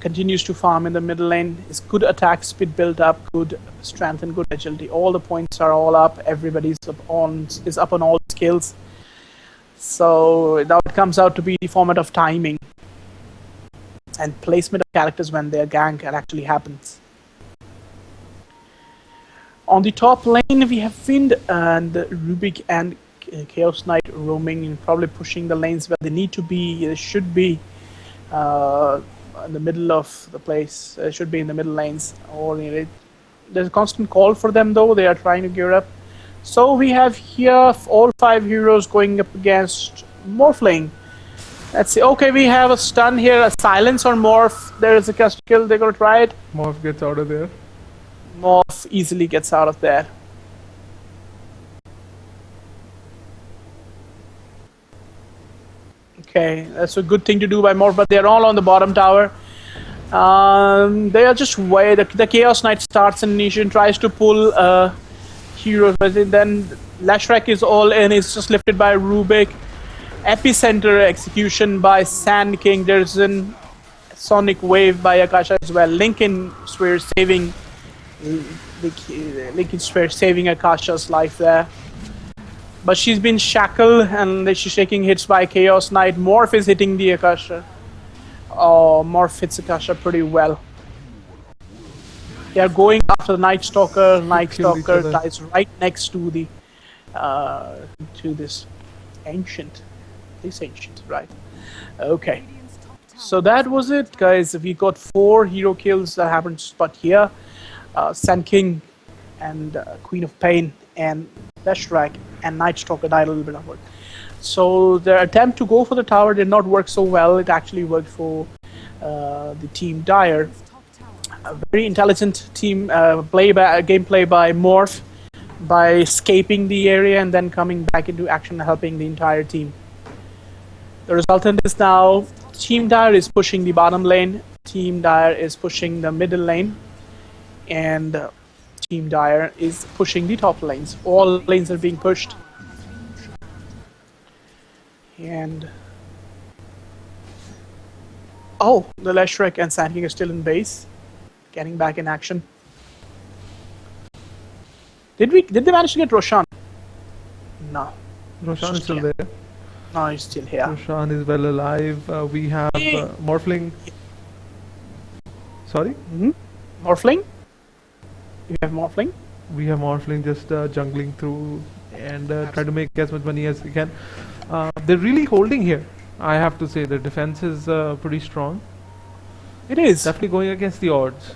continues to farm in the middle lane. His good attack speed built up, good strength and good agility. All the points are all up. Everybody's up on all skills. So now it comes out to be the format of timing and placement of characters when their gank actually happens. On the top lane, we have Wind and Rubik and Chaos Knight roaming and probably pushing the lanes where they need to be. They should be in the middle of the place. They should be in the middle lanes. Or there's a constant call for them though. They are trying to gear up. So we have here all 5 heroes going up against Morphling. Let's see. Okay, we have a stun here, a silence on Morph. There is a cast kill. They're gonna try it. Morph gets out of there. Morph easily gets out of there. Okay, that's a good thing to do by Morph, but they're all on the bottom tower. They are just way. The Chaos Knight starts an initiation, tries to pull heroes, but then Leshrac is all in. It's just lifted by Rubik. Epicenter execution by Sand King. There's a sonic wave by Akasha as well. Lincoln Sphere saving Akasha's life there. But she's been shackled and she's taking hits by Chaos Knight. Morph is hitting the Akasha. Oh, Morph hits Akasha pretty well. They are going after the Night Stalker. Night Stalker dies right next to the to this ancient. This ancient, right? Okay. So that was it, guys. We got 4 hero kills that happened spot here. Sand King and Queen of Pain and Leshrac and Night Stalker died a little bit of work. So their attempt to go for the tower did not work so well. It actually worked for the team Dire. A very intelligent team gameplay by Morph by escaping the area and then coming back into action and helping the entire team. The resultant is now Team Dire is pushing the bottom lane, Team Dire is pushing the middle lane, and Team Dire is pushing the top lanes. All lanes are being pushed. And oh, the Leshrac and Sand King are still in base, getting back in action. Did they manage to get Roshan? No. Roshan is still there. No, he's still here. Roshan is well alive. We have Morphling. Sorry? Morphling? You have Morphling? We have Morphling just jungling through and try to make as much money as we can. They're really holding here. I have to say the defense is pretty strong. It is. Definitely going against the odds.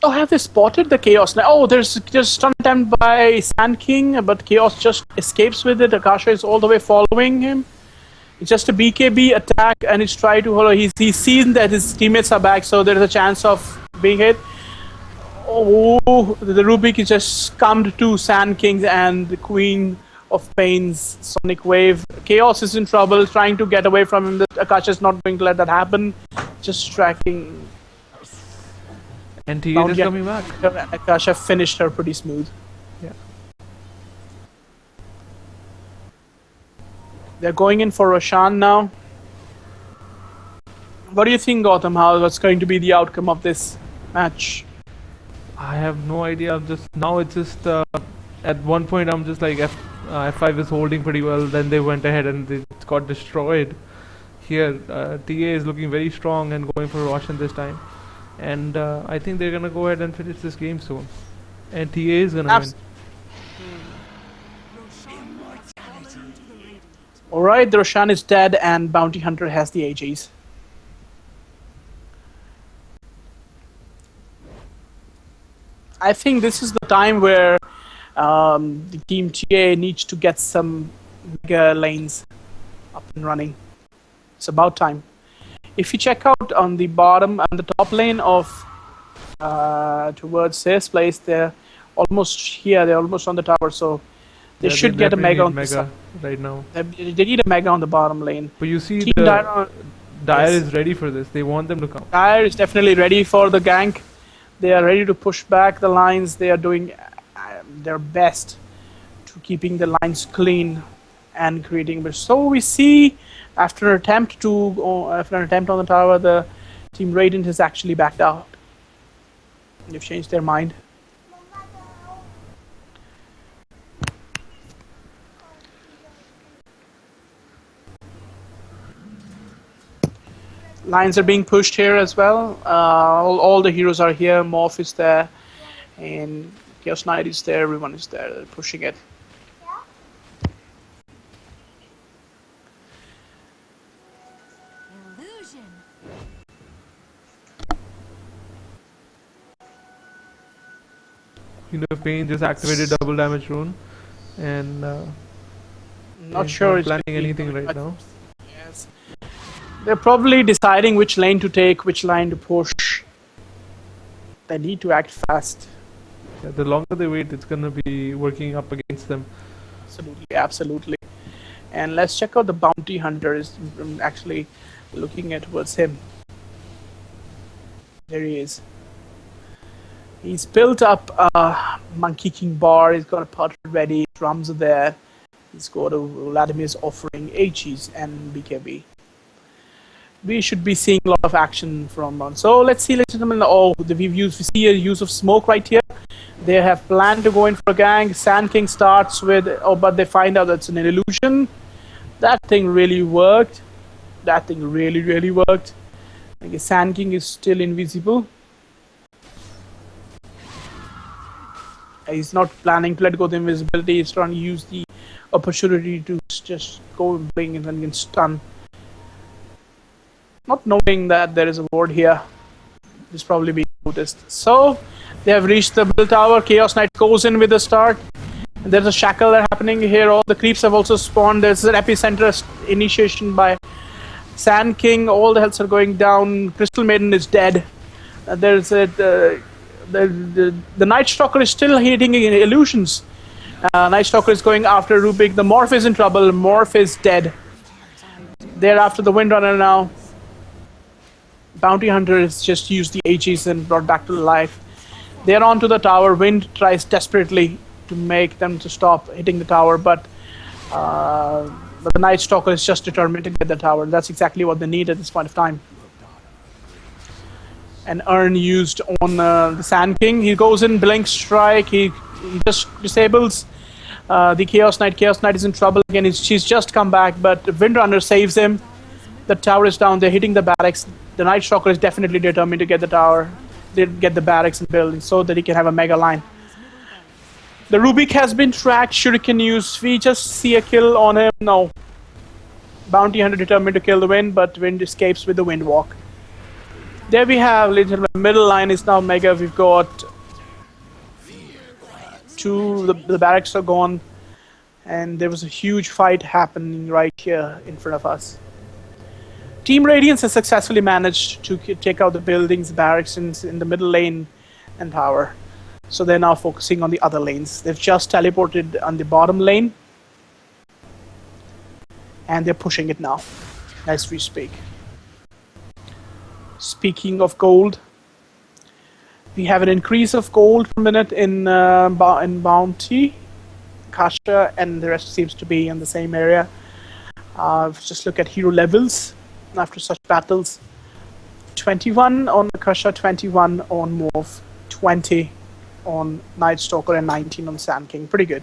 Oh, have they spotted the Chaos now? Oh, there's stun attempt by Sand King, but Chaos just escapes with it. Akasha is all the way following him. It's just a BKB attack, and he's trying to follow. He's seen that his teammates are back, so there's a chance of being hit. Oh, the Rubik is just succumbed to Sand King's and the Queen of Pain's Sonic Wave. Chaos is in trouble, trying to get away from him. Akasha is not going to let that happen. Just tracking. And TA is coming back. Akasha finished her pretty smooth. Yeah. They're going in for Roshan now. What do you think, Gautam? What's going to be the outcome of this match? I have no idea. It's just at one point I'm just like F5 is holding pretty well. Then they went ahead and they got destroyed. here. TA is looking very strong and going for Roshan this time. And I think they're gonna go ahead and finish this game soon. And TA is gonna win. Alright, the Roshan is dead and Bounty Hunter has the AGs. I think this is the time where the team TA needs to get some mega lanes up and running. It's about time. If you check out on the bottom and the top lane of towards this place, they're almost here. They're almost on the tower, so they should get a mega on this side. Right now. They need a mega on the bottom lane. But you see, Team Dire yes. is ready for this. They want them to come. Dire is definitely ready for the gank. They are ready to push back the lines. They are doing their best to keeping the lines clean and creating. But so we see after an attempt on the tower, the team Radiant has actually backed out. They've changed their mind. Lines are being pushed here as well. All the heroes are here. Morph is there, and Chaos Knight is there. Everyone is there. They're pushing it. Illusion. You know, Pain just activated double damage rune, and Not sure it's planning gonna be anything much. right now. Yes. They're probably deciding which lane to take, which line to push. They need to act fast. Yeah, the longer they wait, it's gonna be working up against them. Absolutely, absolutely. And let's check out the Bounty Hunter is actually looking at towards him. There he is. He's built up a Monkey King bar. He's got a pot ready. Drums are there. He's got a Vladimir's offering HEs and BKB. We should be seeing a lot of action from on. So let's see, ladies and gentlemen. We see a use of smoke right here. They have planned to go in for a gang. Sand King starts with, but they find out that's an illusion. That thing really worked. That thing really worked. I guess Sand King is still invisible. He's not planning to let go of the invisibility. He's trying to use the opportunity to just go and bring it and stun. Not knowing that there is a ward here. It's probably being noticed. So they have reached the middle tower. Chaos Knight goes in with a start. And there's a shackle that happening here. All the creeps have also spawned. There's an epicenter initiation by Sand King. All the healths are going down. Crystal Maiden is dead. There's a the Night Stalker is still hitting illusions. Night Stalker is going after Rubik. The Morph is in trouble. Morph is dead. They're after the Windrunner now. Bounty Hunter has just used the AGs and brought back to life. They're onto the tower. Wind tries desperately to make them to stop hitting the tower, but the Night Stalker is just determined to get the tower. That's exactly what they need at this point of time. An urn used on the Sand King. He goes in, Blink Strike. He just disables the Chaos Knight. Chaos Knight is in trouble again. She's just come back, but Windrunner saves him. The tower is down. They're hitting the barracks. The Night Stalker is definitely determined to get the tower, get the barracks and building so that he can have a mega line. The Rubik has been tracked. Shuriken used. We just see a kill on him. No. Bounty Hunter determined to kill the Wind, but Wind escapes with the Wind Walk. There we have, ladies and gentlemen, middle line is now mega. We've got two, the barracks are gone, and there was a huge fight happening right here in front of us. Team Radiance has successfully managed to take out the buildings, barracks in the middle lane and tower. So they're now focusing on the other lanes. They've just teleported on the bottom lane, and they're pushing it now as we speak. Speaking of gold, we have an increase of gold per minute in Bounty, Kasha, and the rest seems to be in the same area. Just look at hero levels after such battles. 21 on Kasha, 21 on Morph, 20 on Night Stalker, and 19 on Sand King. Pretty good.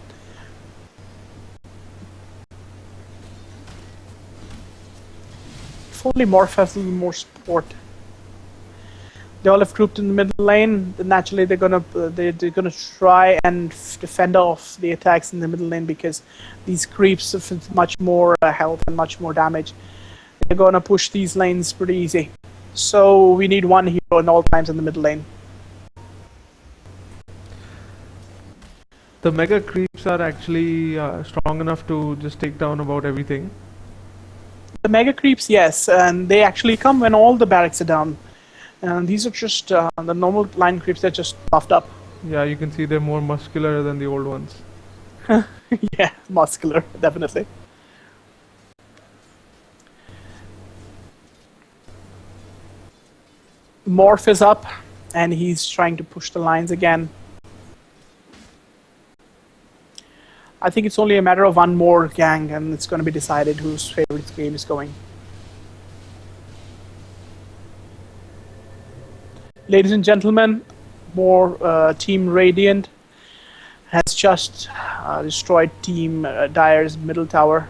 if only Morph has a little more support. They all have grouped in the middle lane. Then naturally, they're gonna try and defend off the attacks in the middle lane because these creeps have much more health and much more damage. They're gonna push these lanes pretty easy. So we need one hero in all times in the middle lane. The mega creeps are actually strong enough to just take down about everything. The mega creeps, yes, and they actually come when all the barracks are down. And these are just the normal line creeps that just puffed up. Yeah, you can see they're more muscular than the old ones. Yeah, muscular, definitely. Morph is up, and he's trying to push the lines again. I think it's only a matter of one more gang, and it's going to be decided whose favorite game is going. Ladies and gentlemen, more Team Radiant has just destroyed Team Dire's middle tower,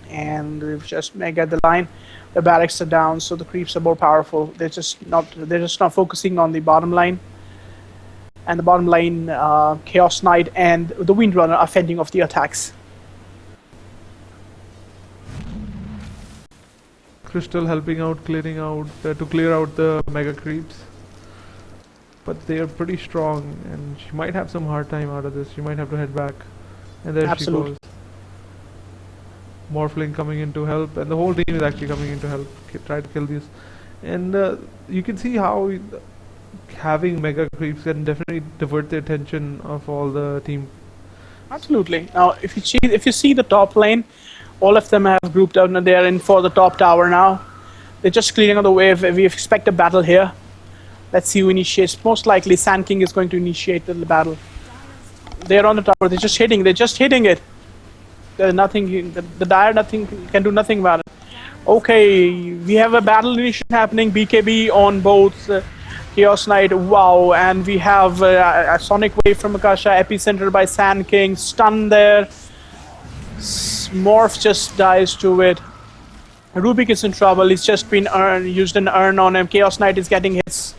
and we've just mega the line. The barracks are down, so the creeps are more powerful. They're just not focusing on the bottom line. And the bottom lane, Chaos Knight and the Windrunner are fending off the attacks. Crystal helping out, clearing out to clear out the mega creeps. But they are pretty strong, and she might have some hard time out of this. She might have to head back. And there Absolutely. she goes. Morphling coming in to help, and the whole team is actually coming in to help try to kill these. And you can see how having mega creeps can definitely divert the attention of all the team. Absolutely. Now, if you see the top lane, all of them have grouped out, and they are in for the top tower now. They're just clearing out the way. We expect a battle here. Let's see who initiates. Most likely, Sand King is going to initiate the battle. They're on the tower. They're just hitting it. There's nothing. The Dire can do nothing about it. Okay, we have a battle initiation happening. BKB on both Chaos Knight. Wow, and we have a Sonic Wave from Akasha. Epicenter by Sand King. Stun there. Morph just dies to it. Rubik is in trouble. He's just been used an urn on him. Chaos Knight is getting hits.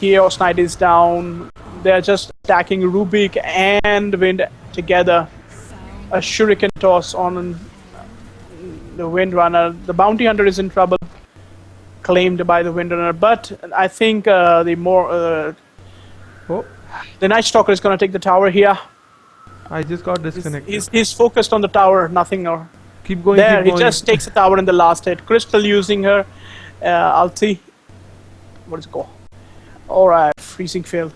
Chaos Knight is down. They're just attacking Rubik and Wind together. A shuriken toss on the Windrunner. The Bounty Hunter is in trouble, claimed by the Windrunner, but I think the Night Stalker is going to take the tower here. I just got disconnected. He's focused on the tower, nothing or... Keep going, there, keep going. He just takes the tower in the last hit. Crystal using her ulti. What is it called? Alright, freezing field.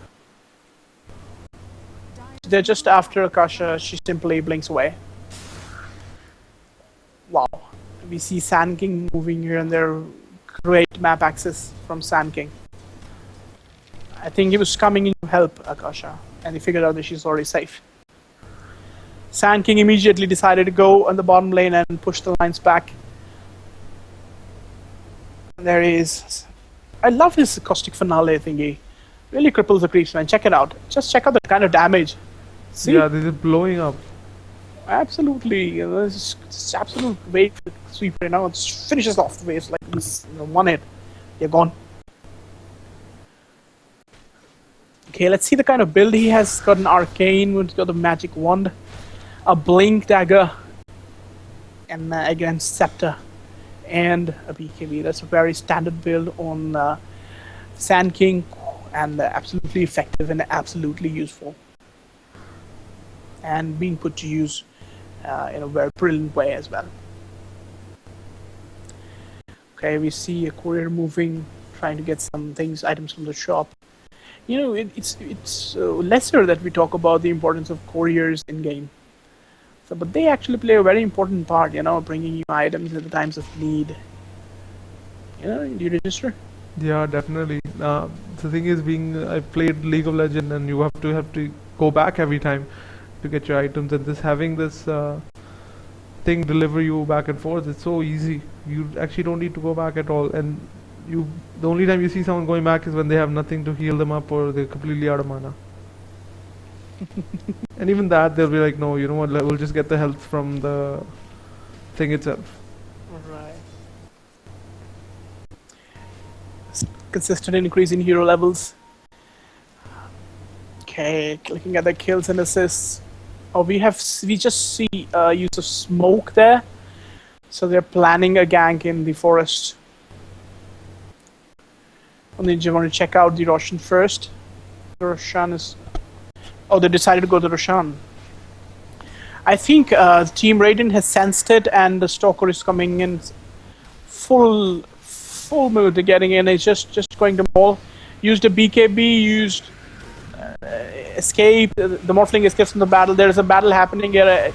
They're just after Akasha. She simply blinks away. Wow. We see Sand King moving here, and there. Great map access from Sand King. I think he was coming in to help Akasha, and he figured out that she's already safe. Sand King immediately decided to go on the bottom lane and push the lines back. And there he is. I love his caustic finale thingy. Really cripples the creeps, man. Check it out. Just check out the kind of damage. See? Yeah, this is blowing up. Absolutely. This is absolute wave sweep right now. It finishes off the waves like this. One hit. They're gone. Okay, let's see the kind of build he has. Got an arcane, he's got a magic wand, a blink dagger, and again scepter, and a BKB. That's a very standard build on Sand King, and absolutely effective and absolutely useful, and being put to use in a very brilliant way as well. Okay, we see a courier moving, trying to get some items from the shop. You know, it's lesser that we talk about the importance of couriers in game. So, but they actually play a very important part. You know, bringing you items at the times of need. You know, do you register? Yeah, definitely. The thing is, I played League of Legends, and you have to go back every time to get your items, and having this thing deliver you back and forth, it's so easy. You actually don't need to go back at all, and the only time you see someone going back is when they have nothing to heal them up or they're completely out of mana. And even that, they'll be like, no, you know what, we'll just get the health from the thing itself. Right. Consistent increase in hero levels. Okay, looking at the kills and assists. Oh, we just see use of smoke there. So they're planning a gank in the forest. And then you want to check out the Roshan first. The Roshan is... Oh, they decided to go to Roshan. I think Team Raiden has sensed it, and the Stalker is coming in full mood to getting in. It's just going to maul. Used a BKB, used escape. The Morphling escapes from the battle. There is a battle happening here.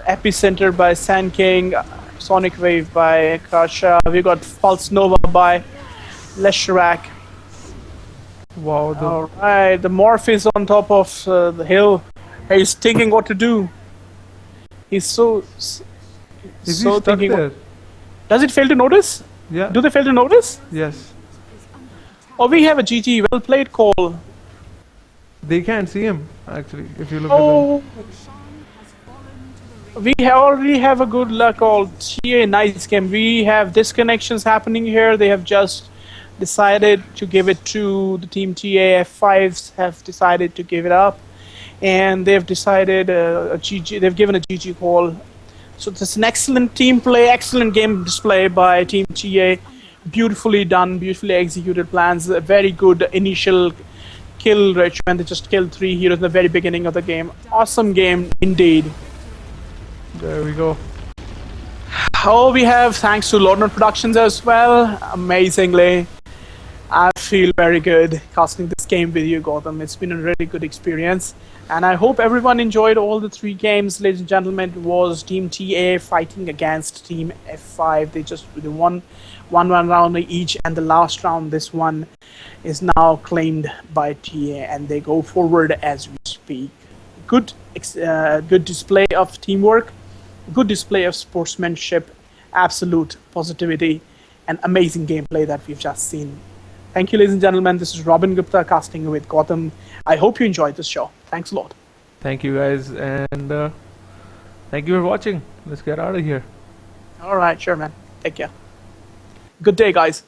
Epicenter by Sand King, Sonic Wave by Kasha. We got Pulse Nova by Lesharak. Wow. Alright, the Morph is on top of the hill. He's thinking what to do. He's so Is he so stuck thinking. there? Does it fail to notice? Yeah. Do they fail to notice? Yes. Oh, we have a GG. Well played call. They can't see him actually. If you look Oh, we already have a good luck call. TA, nice game. We have disconnections happening here. They have just decided to give it to the team TA. F5s have decided to give it up. And they've decided a GG. They've given a GG call. So this is an excellent team play, excellent game display by Team TA. Beautifully done, beautifully executed plans. A very good initial kill ratio, and they just killed 3 heroes in the very beginning of the game. Awesome game indeed. There we go. Oh, we have thanks to Lord Node Productions as well. Amazingly, I feel very good casting this game with you, Gautam. It's been a really good experience. And I hope everyone enjoyed all the 3 games, ladies and gentlemen. It was Team TA fighting against Team F5. They won one round each, and the last round, this one, is now claimed by TA, and they go forward as we speak. Good display of teamwork, good display of sportsmanship, absolute positivity, and amazing gameplay that we've just seen. Thank you, ladies and gentlemen. This is Robin Gupta casting with Gautam. I hope you enjoyed this show. Thanks a lot. Thank you guys, and thank you for watching. Let's get out of here. All right, sure, man. Take care. Good day, guys.